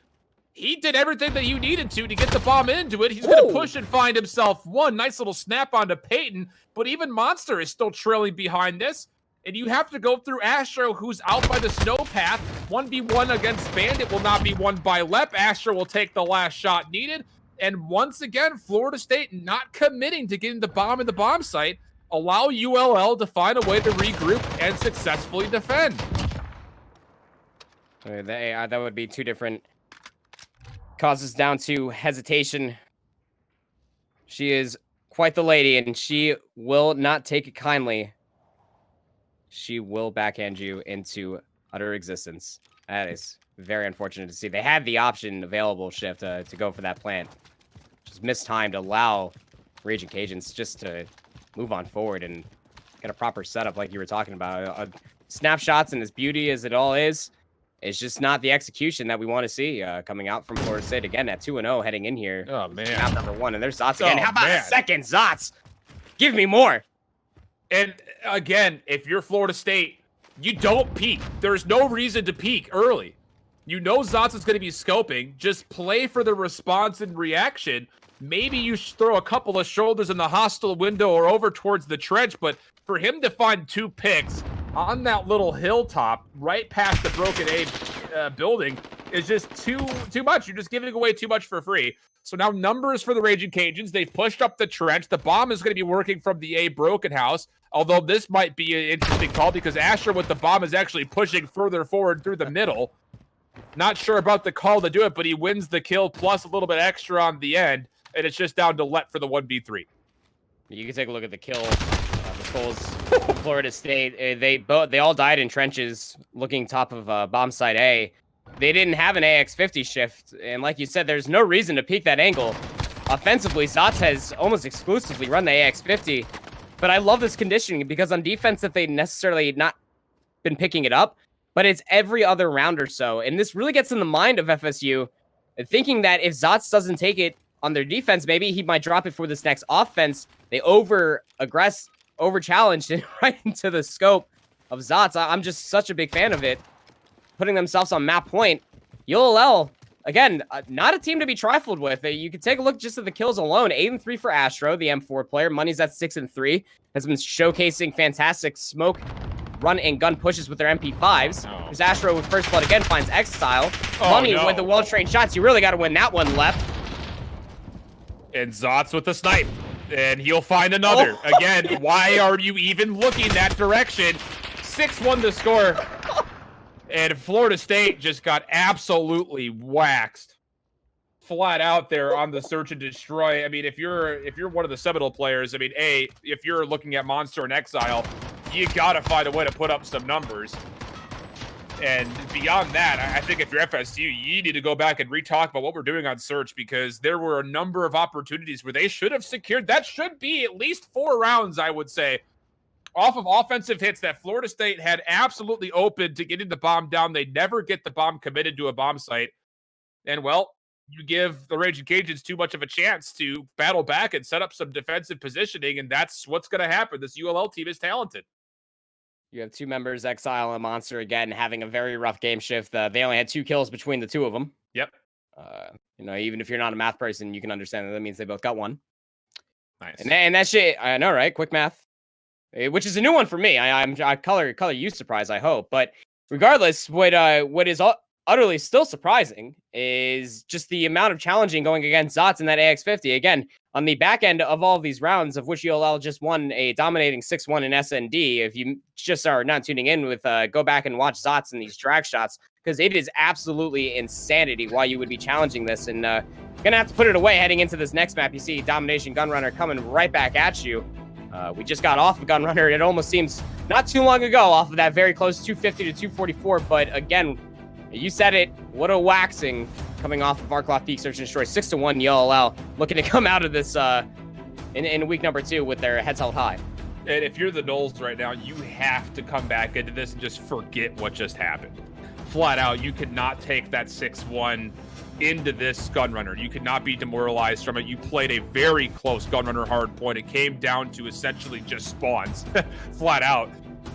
He did everything that you needed to get the bomb into it. He's going to push and find himself one. Nice little snap onto Peyton, but even Monster is still trailing behind this. And you have to go through Astro, who's out by the snow path. 1v1 against Bandit will not be won by Lep. Astro will take the last shot needed. And once again, Florida State not committing to getting the bomb in the bomb site. Allow ULL to find a way to regroup and successfully defend. That would be two different causes down to hesitation. She is quite the lady, and she will not take it kindly. She will backhand you into utter existence. That is very unfortunate to see. They had the option available, Shift, to go for that plant. Just mistimed to allow Raging Cajuns just to move on forward and get a proper setup like you were talking about. Snapshots and as beauty as it all is, it's just not the execution that we want to see coming out from Florida State. Again, at 2-0 heading in here. Oh, man. Map number 1, and there's Zots again. How about man. a second, Zots? Give me more. And again, if you're Florida State, you don't peek. There's no reason to peek early. You know Zots is going to be scoping. Just play for the response and reaction. Maybe you should throw a couple of shoulders in the hostile window or over towards the trench, but for him to find 2 picks on that little hilltop right past the Broken A building is just too much. You're just giving away too much for free. So now numbers for the Raging Cajuns. They've pushed up the trench. The bomb is going to be working from the A Broken House, although this might be an interesting call because Asher with the bomb is actually pushing further forward through the middle. Not sure about the call to do it, but he wins the kill plus a little bit extra on the end. And it's just down to Let for the 1v3. You can take a look at the kill. The skulls from Florida State. They all died in trenches looking top of bomb site A. They didn't have an AX-50 shift. And like you said, there's no reason to peek that angle. Offensively, Zots has almost exclusively run the AX-50. But I love this conditioning because on defense that they necessarily not been picking it up. But it's every other round or so. And this really gets in the mind of FSU. Thinking that if Zots doesn't take it on their defense, maybe he might drop it for this next offense. They over-aggress, over-challenged it right into the scope of Zots. I'm just such a big fan of it. Putting themselves on map point. ULL, again, not a team to be trifled with. You can take a look just at the kills alone. 8-3 for Astro, the M4 player. Money's at 6-3. Has been showcasing fantastic smoke, run, and gun pushes with their MP5s. There's Astro with first blood again, finds Exile. Money with the well-trained shots. You really got to win that one left. And Zots with the snipe. And he'll find another. Again, why are you even looking that direction? 6-1 to score. And Florida State just got absolutely waxed. Flat out there on the search and destroy. I mean, if you're one of the Seminole players, I mean, if you're looking at Monster and Exile, you gotta find a way to put up some numbers. And beyond that, I think if you're FSU, you need to go back and re-talk about what we're doing on search because there were a number of opportunities where they should have secured. That should be at least 4 rounds, I would say, off of offensive hits that Florida State had absolutely open to getting the bomb down. They never get the bomb committed to a bomb site. And, well, you give the Raging Cajuns too much of a chance to battle back and set up some defensive positioning, and that's what's going to happen. This ULL team is talented. You have 2 members, Exile and Monster, again, having a very rough game shift. They only had 2 kills between the 2 of them. Yep. Even if you're not a math person, you can understand that means they both got 1. Nice. And that shit, I know, right? Quick math. Which is a new one for me. I color you surprised, I hope. But regardless, what is utterly still surprising is just the amount of challenging going against Zots in that AX-50. Again, on the back end of all of these rounds, of which ULL just won a dominating 6-1 in SND. If you just are not tuning in with, go back and watch Zots in these drag shots, because it is absolutely insanity why you would be challenging this. And gonna have to put it away heading into this next map. You see Domination Gunrunner coming right back at you. We just got off of Gunrunner. It almost seems not too long ago off of that very close 250 to 244. But again, you said it. What a waxing coming off of Arcloth Peak Search and Destroy. 6-1 ULL looking to come out of this in week number 2 with their heads held high. And if you're the Knowles right now, you have to come back into this and just forget what just happened. flat out, you could not take that 6-1 into this Gunrunner. You could not be demoralized from it. You played a very close Gunrunner hard point. It came down to essentially just spawns, flat out,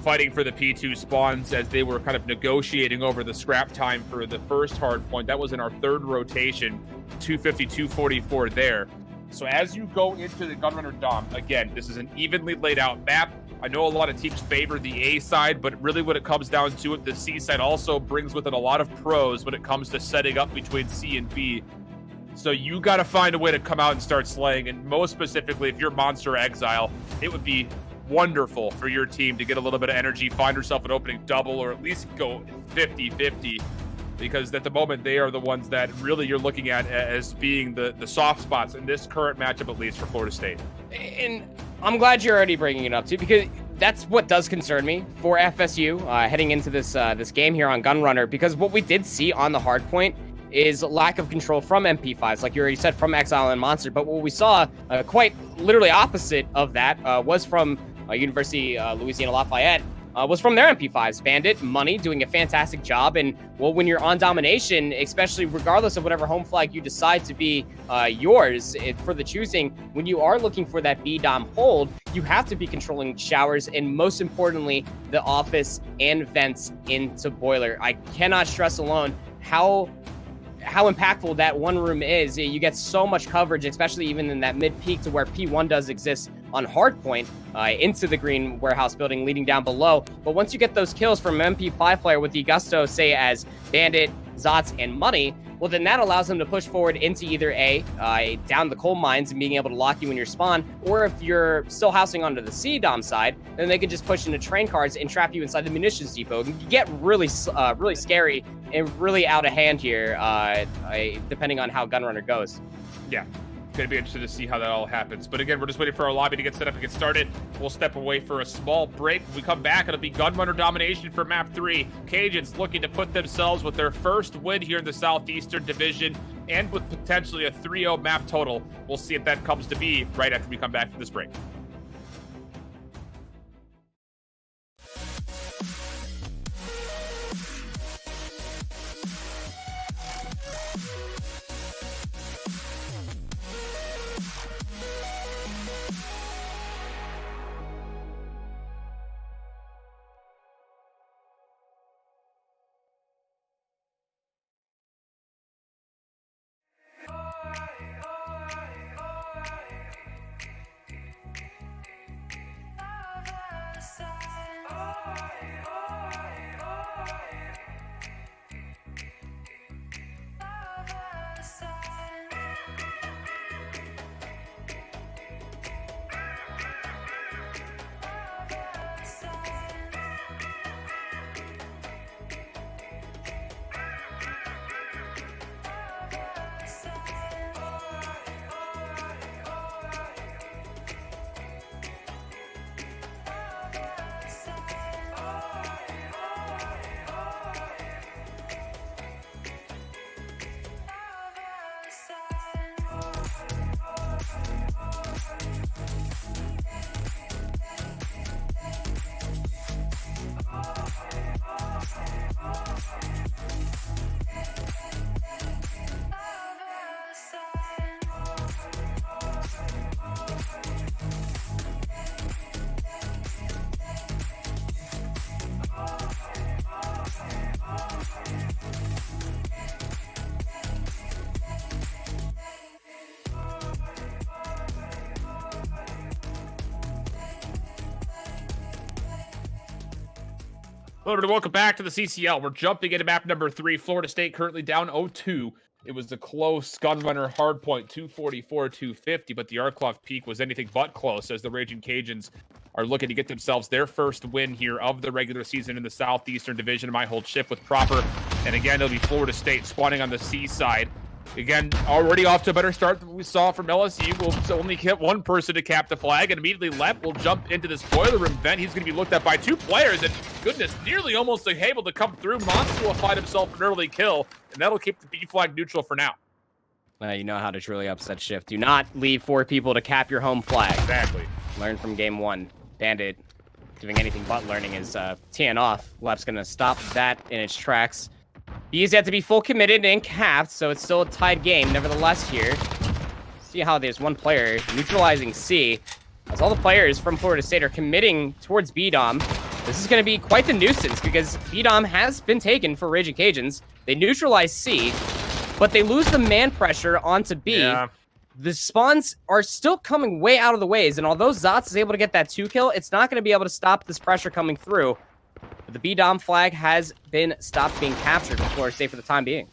fighting for the P2 spawns as they were kind of negotiating over the scrap time for the first hard point. That was in our third rotation, 250, 244 there. So as you go into the Gunrunner Dom, again, this is an evenly laid out map. I know a lot of teams favor the A side, but really when it comes down to it, the C side also brings with it a lot of pros when it comes to setting up between C and B. So you got to find a way to come out and start slaying. And most specifically, if you're Monster Exile, it would be wonderful for your team to get a little bit of energy, find yourself an opening double, or at least go 50-50. Because at the moment, they are the ones that really you're looking at as being the soft spots in this current matchup, at least for Florida State. And I'm glad you're already bringing it up, too, because that's what does concern me for FSU heading into this game here on Gunrunner, because what we did see on the hardpoint is lack of control from MP5s, like you already said, from Exile and Monster. But what we saw, quite literally opposite of that, was from University Louisiana Lafayette, was from their MP5s. Bandit, Money, doing a fantastic job. And, well, when you're on domination, especially regardless of whatever home flag you decide to be yours for the choosing, when you are looking for that B-Dom hold, you have to be controlling showers and, most importantly, the office and vents into Boiler. I cannot stress alone how impactful that one room is. You get so much coverage, especially even in that mid-peak to where P1 does exist on hardpoint into the green warehouse building leading down below. But once you get those kills from MP5 player with the Gusto, say as Bandit, Zots, and Money, well, then that allows them to push forward into either A, down the coal mines and being able to lock you in your spawn, or if you're still housing onto the C-Dom side, then they could just push into train cars and trap you inside the munitions depot. It can get really scary and really out of hand here, depending on how Gunrunner goes. Yeah. Going to be interested to see how that all happens. But again, we're just waiting for our lobby to get set up and get started. We'll step away for a small break. When we come back, it'll be Gunrunner domination for map 3. Cajuns looking to put themselves with their first win here in the Southeastern Division and with potentially a 3-0 map total. We'll see if that comes to be right after we come back from this break. Hello, everybody. Welcome back to the CCL. We're jumping into map number 3. Florida State currently down 0-2. It was a close Gunrunner hardpoint, 244-250, but the Arcloff peak was anything but close as the Raging Cajuns are looking to get themselves their first win here of the regular season in the Southeastern Division. My hold shift with Proper. And again, it'll be Florida State spawning on the C side. Again, already off to a better start than we saw from LSU. We'll only get one person to cap the flag, and immediately Lep will jump into this boiler room vent. He's going to be looked at by 2 players, and goodness, nearly almost able to come through. Monster will find himself an early kill, and that'll keep the B flag neutral for now. You know how to truly upset shift. Do not leave 4 people to cap your home flag. Exactly. Learn from game 1. Bandit doing anything but learning is teeing off. Lep's going to stop that in its tracks. B is yet to be full committed and capped, so it's still a tied game. Nevertheless here, see how there's one player neutralizing C. As all the players from Florida State are committing towards B-Dom, this is going to be quite the nuisance because B-Dom has been taken for Raging Cajuns. They neutralize C, but they lose the man pressure onto B. Yeah. The spawns are still coming way out of the ways, and although Zotz is able to get that 2 kill, it's not going to be able to stop this pressure coming through. But the B-Dom flag has been stopped being captured from Florida State for the time being.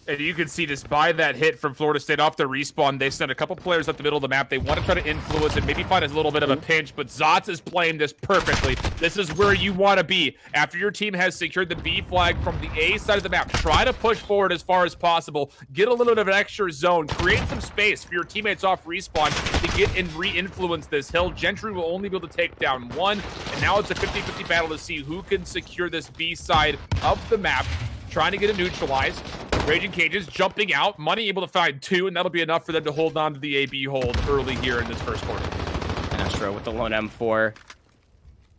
And you can see just by that hit from Florida State off the respawn, they sent a couple players up the middle of the map. They want to try to influence and maybe find a little bit of a pinch, but Zotz is playing this perfectly. This is where you want to be. After your team has secured the B flag from the A side of the map, try to push forward as far as possible. Get a little bit of an extra zone. Create some space for your teammates off respawn to get and re-influence this hill. Gentry will only be able to take down one, and now it's a 50-50 battle to see who can secure this B side of the map. Trying to get it neutralized. Raging Cajuns jumping out. Money able to find 2, and that'll be enough for them to hold on to the AB hold early here in this first quarter. Astro with the lone M4.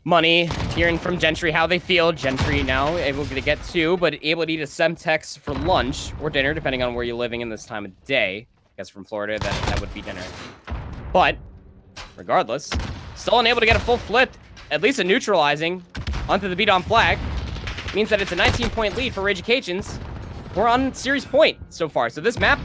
Money, hearing from Gentry how they feel. Gentry now able to get 2, but able to eat a Semtex for lunch or dinner, depending on where you're living in this time of day. I guess from Florida, that would be dinner. But, regardless, still unable to get a full flip, at least a neutralizing onto the B-Dom flag. Means that it's a 19-point lead for Raging Cajuns. We're on series point so far. So this map,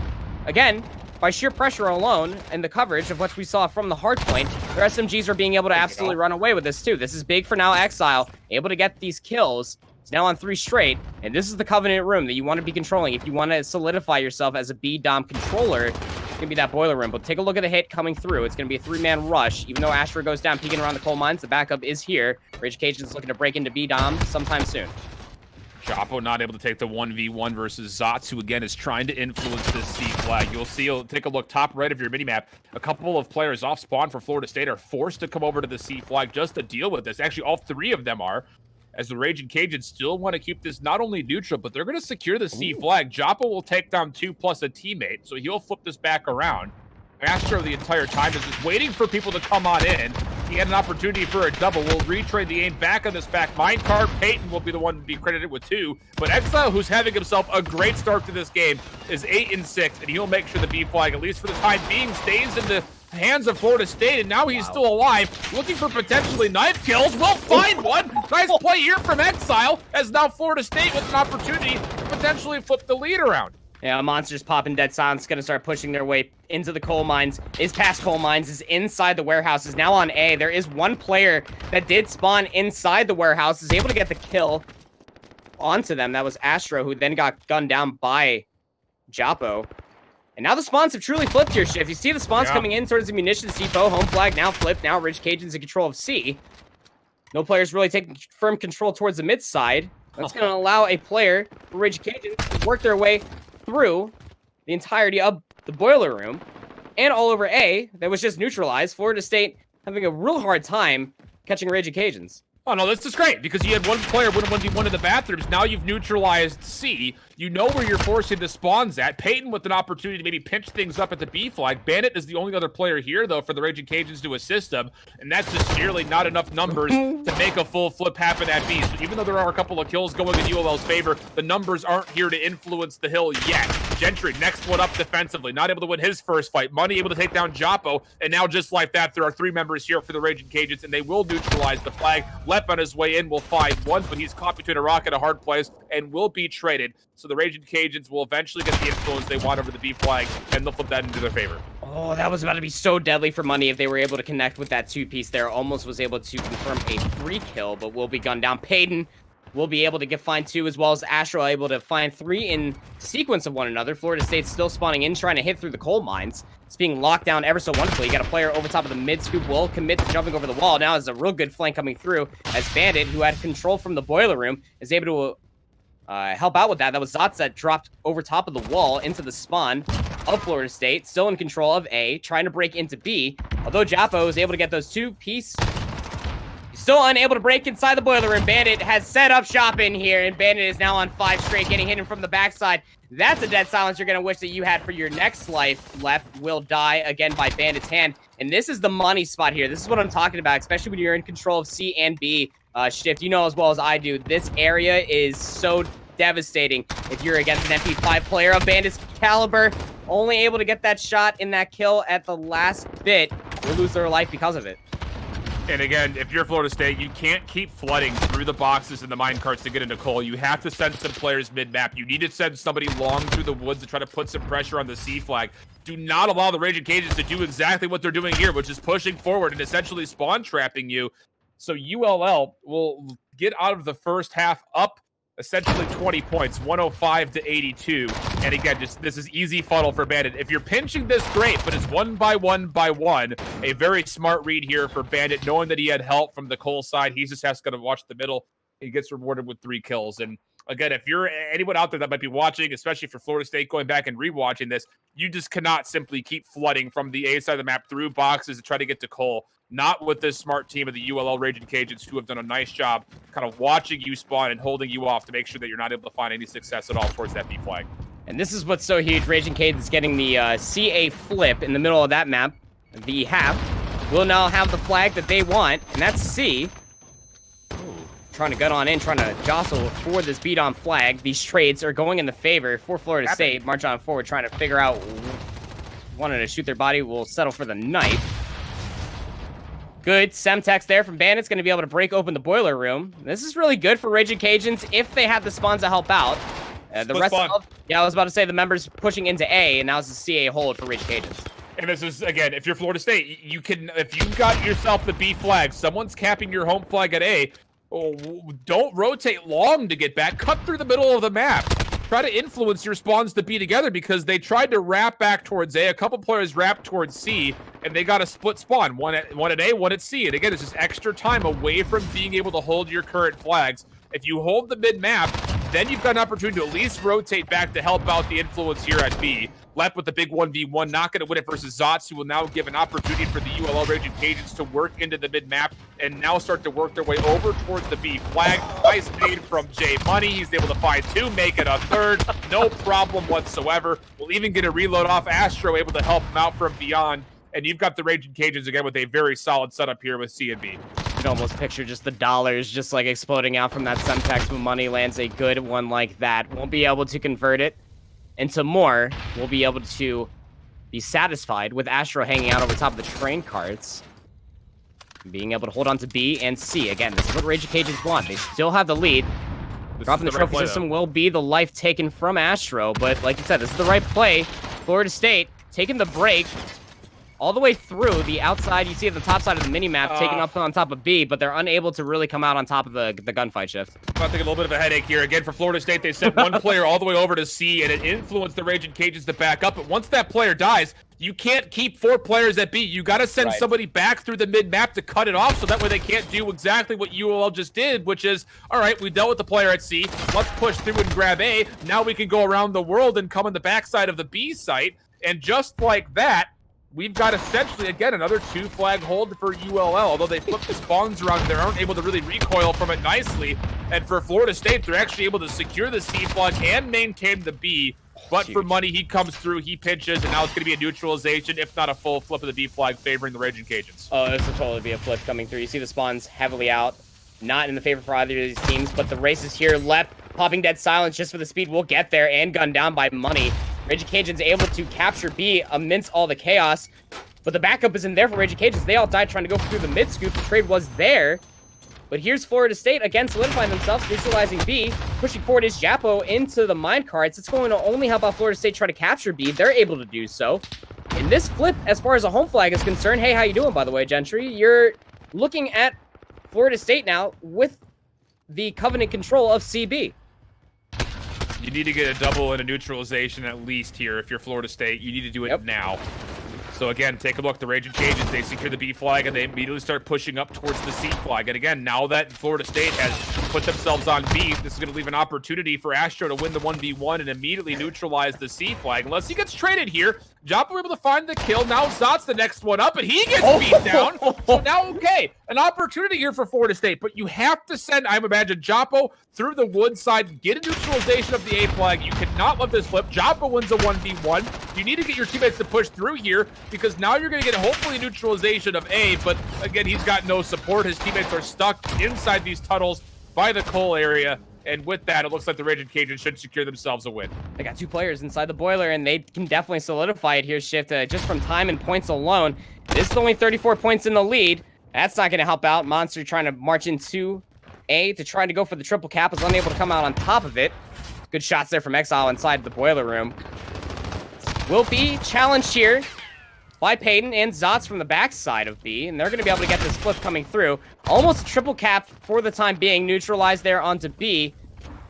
again, by sheer pressure alone and the coverage of what we saw from the hard point, their SMGs are being able to absolutely run away with this too. This is big for now Exile, able to get these kills. It's now on 3 straight, and this is the Covenant room that you want to be controlling. If you want to solidify yourself as a B-Dom controller, it's going to be that boiler room. But take a look at the hit coming through. It's going to be a 3-man rush. Even though Astra goes down peeking around the coal mines, the backup is here. Raging Cajuns looking to break into B-Dom sometime soon. Chapo not able to take the 1v1 versus Zotz, who again is trying to influence this C flag. You'll see, take a look top right of your minimap. A couple of players off spawn for Florida State are forced to come over to the C flag just to deal with this. Actually, all 3 of them are, as the Raging Cajuns still want to keep this not only neutral, but they're going to secure the C flag. Joppa will take down 2 plus a teammate, so he'll flip this back around. Astro the entire time is just waiting for people to come on in. He had an opportunity for a double. We'll retrade the aim back on this back minecart. Peyton will be the one to be credited with 2. But Exile, who's having himself a great start to this game, is 8-6, and he'll make sure the B flag, at least for the time being, stays in the hands of Florida State, and now he's still alive, looking for potentially knife kills. We'll find one. Nice play here from Exile, as now Florida State with an opportunity to potentially flip the lead around. Yeah, Monsters popping dead silence, gonna start pushing their way into the coal mines. Is past coal mines, is inside the warehouse, is now on A. There is one player that did spawn inside the warehouse, is able to get the kill onto them. That was Astro, who then got gunned down by Japo. And now the spawns have truly flipped here, Shift. You see the spawns coming in towards the munitions depot. Home flag now flipped. Now Raging Cajuns in control of C. No players really taking firm control towards the mid side. That's going to allow a player for Raging Cajuns to work their way through the entirety of the boiler room and all over A that was just neutralized. Florida State having a real hard time catching Raging Cajuns. Oh, no, this is great, because you had one player win 1v1 in the bathrooms. Now you've neutralized C. You know where you're forcing the spawns at. Peyton with an opportunity to maybe pinch things up at the B flag. Bandit is the only other player here, though, for the Raging Cajuns to assist them, and that's just nearly not enough numbers to make a full flip happen at B. So even though there are a couple of kills going in ULL's favor, the numbers aren't here to influence the hill yet. Gentry, next one up defensively, not able to win his first fight. Money able to take down Japo, and now just like that, there are 3 members here for the Raging Cajuns, and they will neutralize the flag. Lep on his way in will find one, but he's caught between a rock and a hard place and will be traded. So the Raging Cajuns will eventually get the influence they want over the B flag, and they'll flip that into their favor. Oh, that was about to be so deadly for Money if they were able to connect with that 2-piece there. Almost was able to confirm a 3 kill, but will be gunned down. Peyton will be able to find 2, as well as Astro able to find 3 in sequence of one another. Florida State's still spawning in, trying to hit through the coal mines. It's being locked down ever so wonderfully. You got a player over top of the mid scoop, will commit to jumping over the wall. Now is a real good flank coming through, as Bandit, who had control from the boiler room, is able to help out with that. That was Zotz that dropped over top of the wall into the spawn of Florida State, still in control of A, trying to break into B. Although Japo was able to get those 2-piece, still unable to break inside the boiler room. Bandit has set up shop in here, and Bandit is now on 5 straight, getting hidden from the backside. That's a dead silence you're going to wish that you had for your next life. Left will die again by Bandit's hand. And this is the money spot here. This is what I'm talking about, especially when you're in control of C and B. Shift, you know as well as I do, this area is so devastating if you're against an MP5 player of Bandit's caliber. Only able to get that shot in that kill at the last bit. Will lose their life because of it. And again, if you're Florida State, you can't keep flooding through the boxes and the mine carts to get into Cole. You have to send some players mid-map. You need to send somebody long through the woods to try to put some pressure on the C flag. Do not allow the Raging Cajuns to do exactly what they're doing here, which is pushing forward and essentially spawn trapping you. So ULL will get out of the first half up essentially 20 points, 105 to 82. And again, this is easy funnel for Bandit. If you're pinching this, great, but it's one by one. A very smart read here for Bandit, knowing that he had help from the Cole side. He just has to watch the middle. He gets rewarded with 3 kills. And again, if you're anyone out there that might be watching, especially for Florida State going back and rewatching this, you just cannot simply keep flooding from the A side of the map through boxes to try to get to Cole. Not with this smart team of the ULL Raging Cajuns, who have done a nice job kind of watching you spawn and holding you off to make sure that you're not able to find any success at all towards that B flag. And this is what's so huge. Raging Cajuns getting the CA flip in the middle of that map. The half will now have the flag that they want, and that's C. Trying to gut on in, trying to jostle for this beat on flag. These trades are going in the favor for Florida State. March on forward, trying to figure out, wanted to shoot their body, will settle for the knife. Good Semtex there from Bandits, going to be able to break open the boiler room. This is really good for Raging Cajuns if they have the spawns to help out. The rest of, I was about to say the members pushing into A, and now it's a CA hold for Raging Cajuns. And this is, again, if you're Florida State, you can, if you've got yourself the B flag, someone's capping your home flag at A, don't rotate long to get back. Cut through the middle of the map. Try to influence your spawns to be together because they tried to wrap back towards A. A couple players wrapped towards C, and they got a split spawn. One at A, one at C. And again, it's just extra time away from being able to hold your current flags. If you hold the mid-map, then you've got an opportunity to at least rotate back to help out the influence here at B. Lep with the big 1v1, not going to win it versus Zots, who will now give an opportunity for the ULL Raging Cajuns to work into the mid-map and now start to work their way over towards the B flag. Nice fade from J Money. He's able to find 2, make it a 3rd. No problem whatsoever. We'll even get a reload off. Astro able to help him out from beyond. And you've got the Raging Cajuns again with a very solid setup here with C and B. You can almost picture just the dollars just like exploding out from that Semtex when Money lands a good one like that. Won't be able to convert it into more. We'll be able to be satisfied with Astro hanging out over top of the train carts. Being able to hold on to B and C. Again, this is what Raging Cajuns want. They still have the lead. Dropping the trophy system will be the life taken from Astro, but like you said, this is the right play. Florida State taking the break all the way through the outside. You see at the top side of the mini-map, taking up on top of B, but they're unable to really come out on top of the gunfight shift. I'm taking a little bit of a headache here. Again, for Florida State, they sent one player all the way over to C, and it influenced the Raging Cajuns to back up. But once that player dies, you can't keep 4 players at B. You got to send somebody back through the mid-map to cut it off, so that way they can't do exactly what ULL just did, which is, all right, we dealt with the player at C. Let's push through and grab A. Now we can go around the world and come on the backside of the B site. And just like that, we've got essentially, again, another 2 flag hold for ULL. Although they flip the spawns around, they aren't able to really recoil from it nicely. And for Florida State, they're actually able to secure the C flag and maintain the B. But for Money, he comes through, he pinches, and now it's going to be a neutralization, if not a full flip of the B flag favoring the Raging Cajuns. Oh, this will totally be a flip coming through. You see the spawns heavily out. Not in the favor for either of these teams, but the race is here. Lep popping dead silence just for the speed. We'll get there, and gunned down by Money. Raging Cajuns able to capture B amidst all the chaos, but the backup isn't there for Raging Cajuns. They all died trying to go through the mid-scoop. The trade was there, but here's Florida State again solidifying themselves, neutralizing B. Pushing forward is Japo into the minecarts. It's going to only help out Florida State try to capture B. They're able to do so. In this flip, as far as a home flag is concerned, hey, how you doing, by the way, Gentry? You're looking at Florida State now with the Covenant control of CB. You need to get a double and a neutralization at least here if you're Florida State. You need to do it now. So again, take a look. The Raging Cajuns, they secure the B flag, and they immediately start pushing up towards the C flag. And again, now that Florida State has put themselves on B, this is going to leave an opportunity for Astro to win the 1v1 and immediately neutralize the C flag. Unless he gets traded here, Japo able to find the kill. Now Zot's the next one up, and he gets beat down. So now, okay, an opportunity here for Florida State, but you have to send, I imagine, Japo through the wood side, get a neutralization of the A flag. You cannot let this flip. Japo wins a 1v1. You need to get your teammates to push through here, because now you're going to get hopefully neutralization of A, but again, he's got no support. His teammates are stuck inside these tunnels by the Cole area. And with that, it looks like the Raging Cajuns should secure themselves a win. They got 2 players inside the boiler, and they can definitely solidify it here, Shift, just from time and points alone. This is only 34 points in the lead. That's not going to help out. Monster trying to march into A to try to go for the triple cap, is unable to come out on top of it. Good shots there from Exile inside the boiler room. Will be challenged here by Peyton and Zotz from the backside of B, and they're going to be able to get this flip coming through. Almost a triple cap for the time being, neutralized there onto B.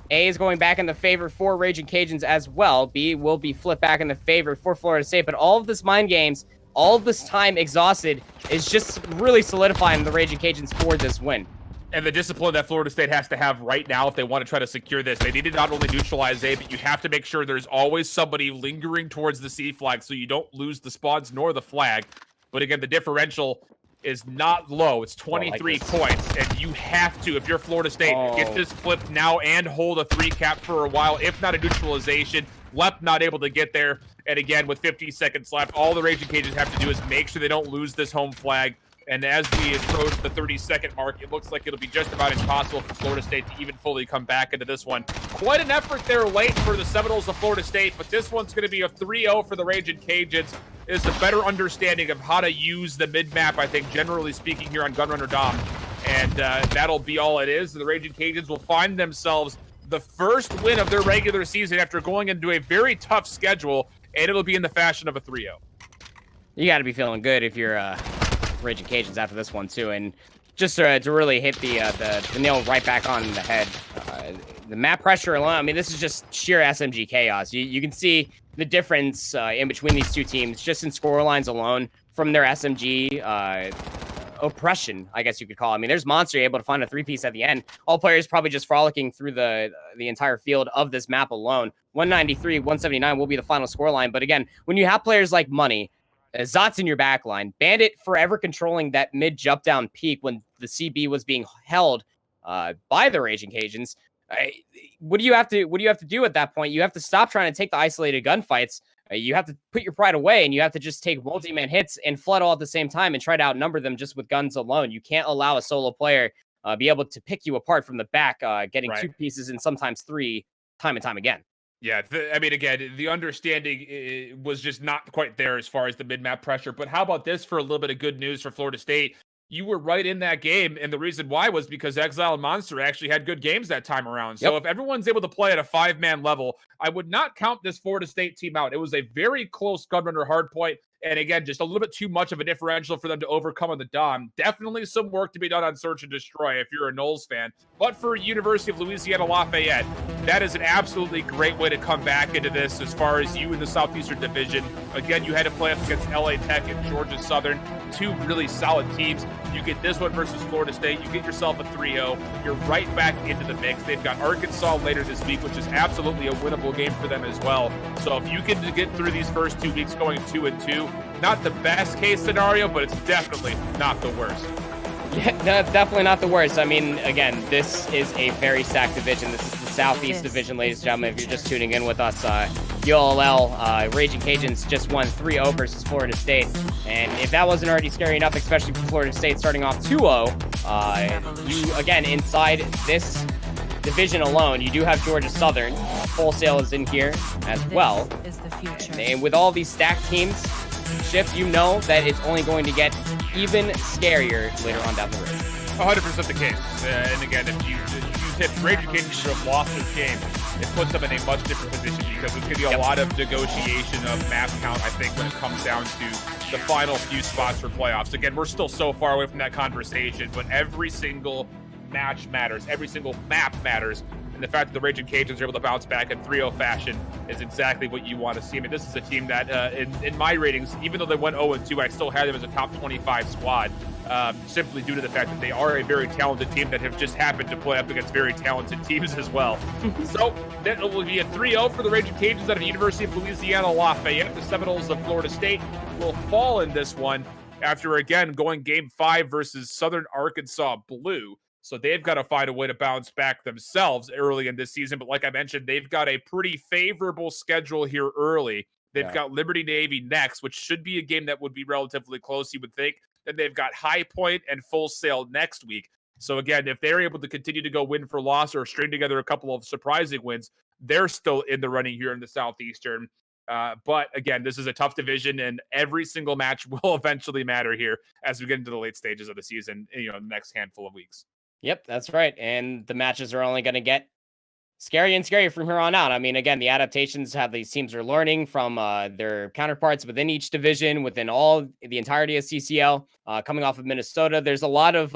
A is going back in the favor for Raging Cajuns as well. B will be flipped back in the favor for Florida State, but all of this mind games, all of this time exhausted, is just really solidifying the Raging Cajuns for this win. And the discipline that Florida State has to have right now if they want to try to secure this, they need to not only neutralize A, but you have to make sure there's always somebody lingering towards the C flag so you don't lose the spawns nor the flag. But again, the differential is not low. It's 23 points, and you have to, if you're Florida State, get this flipped now and hold a 3 cap for a while, if not a neutralization. Lep not able to get there. And again, with 50 seconds left, all the Raging Cajuns have to do is make sure they don't lose this home flag. And as we approach the 30-second mark, it looks like it'll be just about impossible for Florida State to even fully come back into this one. Quite an effort there late for the Seminoles of Florida State, but this one's going to be a 3-0 for the Raging Cajuns. Is a better understanding of how to use the mid-map, I think, generally speaking, here on Gunrunner Dom. And that'll be all it is. The Raging Cajuns will find themselves the first win of their regular season after going into a very tough schedule, and it'll be in the fashion of a 3-0. You got to be feeling good if you're Raging Cajuns after this one too, and just to really hit the nail right back on the head. The map pressure alone, I mean, this is just sheer SMG chaos. You can see the difference in between these two teams just in score lines alone from their SMG oppression, I guess you could call it. I mean, there's Monster able to find a 3-piece at the end. All players probably just frolicking through the entire field of this map alone. 193, 179 will be the final score line. But again, when you have players like Money, Zotz in your back line, Bandit forever controlling that mid jump down peak when the CB was being held by the Raging Cajuns. What do you have to do at that point? You have to stop trying to take the isolated gunfights. You have to put your pride away, and you have to just take multi-man hits and flood all at the same time and try to outnumber them just with guns alone. You can't allow a solo player be able to pick you apart from the back, getting 2 pieces and sometimes 3 time and time again. Yeah, I mean, again, the understanding was just not quite there as far as the mid-map pressure. But how about this for a little bit of good news for Florida State? You were right in that game, and the reason why was because Exile and Monster actually had good games that time around. So if everyone's able to play at a 5-man level, I would not count this Florida State team out. It was a very close Gunrunner hardpoint, and again, just a little bit too much of a differential for them to overcome on the Dom. Definitely some work to be done on Search and Destroy if you're a Knowles fan. But for University of Louisiana Lafayette, that is an absolutely great way to come back into this as far as you in the Southeastern Division. Again, you had to play up against LA Tech and Georgia Southern, 2 really solid teams. You get this one versus Florida State, you get yourself a 3-0. You're right back into the mix. They've got Arkansas later this week, which is absolutely a winnable game for them as well. So if you can get through these first 2 weeks going 2-2, not the best case scenario, but it's definitely not the worst. Yeah, no, definitely not the worst. I mean, again, this is a very stacked division. This is the Southeast Division, ladies and gentlemen. If you're just tuning in with us, ULL, Raging Cajuns just won 3-0 versus Florida State. And if that wasn't already scary enough, especially for Florida State starting off 2-0, you, again, inside this division alone, you do have Georgia Southern. Wholesale is in here as well. And with all these stacked teams, Shift, you know that it's only going to get even scarier later on down the road. 100% the case. And again, if you hit Raging Cajuns to have lost this game, it puts them in a much different position because it's going to be a lot of negotiation of map count, I think, when it comes down to the final few spots for playoffs. Again, we're still so far away from that conversation, but every single match matters. Every single map matters. And the fact that the Raging Cajuns are able to bounce back in 3-0 fashion is exactly what you want to see. I mean, this is a team that, in my ratings, even though they went 0-2, I still had them as a top 25 squad, simply due to the fact that they are a very talented team that have just happened to play up against very talented teams as well. So that will be a 3-0 for the Raging Cajuns out of the University of Louisiana Lafayette. The Seminoles of Florida State will fall in this one after, again, going Game 5 versus Southern Arkansas Blue. So they've got to find a way to bounce back themselves early in this season. But like I mentioned, they've got a pretty favorable schedule here early. They've got Liberty Navy next, which should be a game that would be relatively close, you would think. Then they've got High Point and Full Sail next week. So again, if they're able to continue to go win for loss or string together a couple of surprising wins, they're still in the running here in the Southeastern. But again, this is a tough division, and every single match will eventually matter here as we get into the late stages of the season, the next handful of weeks. Yep, that's right. And the matches are only going to get scary and scary from here on out. I mean, again, the adaptations how these teams are learning from their counterparts within each division, within the entirety of CCL. Coming off of Minnesota, there's a lot of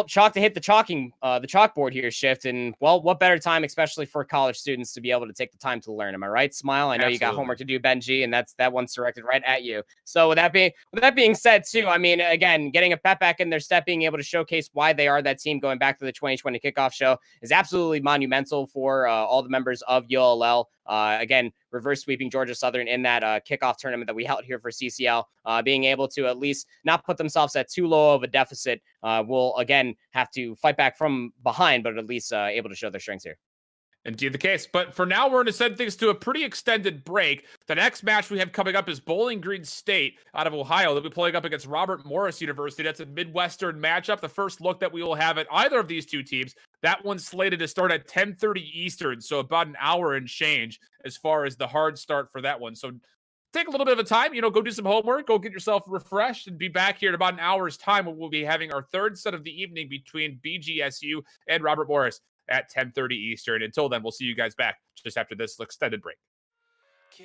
chalk to hit the chalkboard here, Shift. And well, what better time, especially for college students, to be able to take the time to learn? Am I right, Smile? I know you got homework to do, Benji, and that one's directed right at you. So with that being said, too, I mean, again, getting a pep back in their step, being able to showcase why they are that team going back to the 2020 kickoff show is absolutely monumental for all the members of ULL. Again, reverse sweeping Georgia Southern in that kickoff tournament that we held here for CCL, being able to at least not put themselves at too low of a deficit, will again have to fight back from behind, but at least able to show their strengths here. Indeed the case. But for now, we're going to send things to a pretty extended break. The next match we have coming up is Bowling Green State out of Ohio. They'll be playing up against Robert Morris University. That's a Midwestern matchup. The first look that we will have at either of these two teams. That one's slated to start at 10:30 Eastern, so about an hour and change as far as the hard start for that one. So take a little bit of a time, go do some homework, go get yourself refreshed, and be back here in about an hour's time when we'll be having our third set of the evening between BGSU and Robert Morris at 10:30 Eastern. Until then, we'll see you guys back just after this extended break.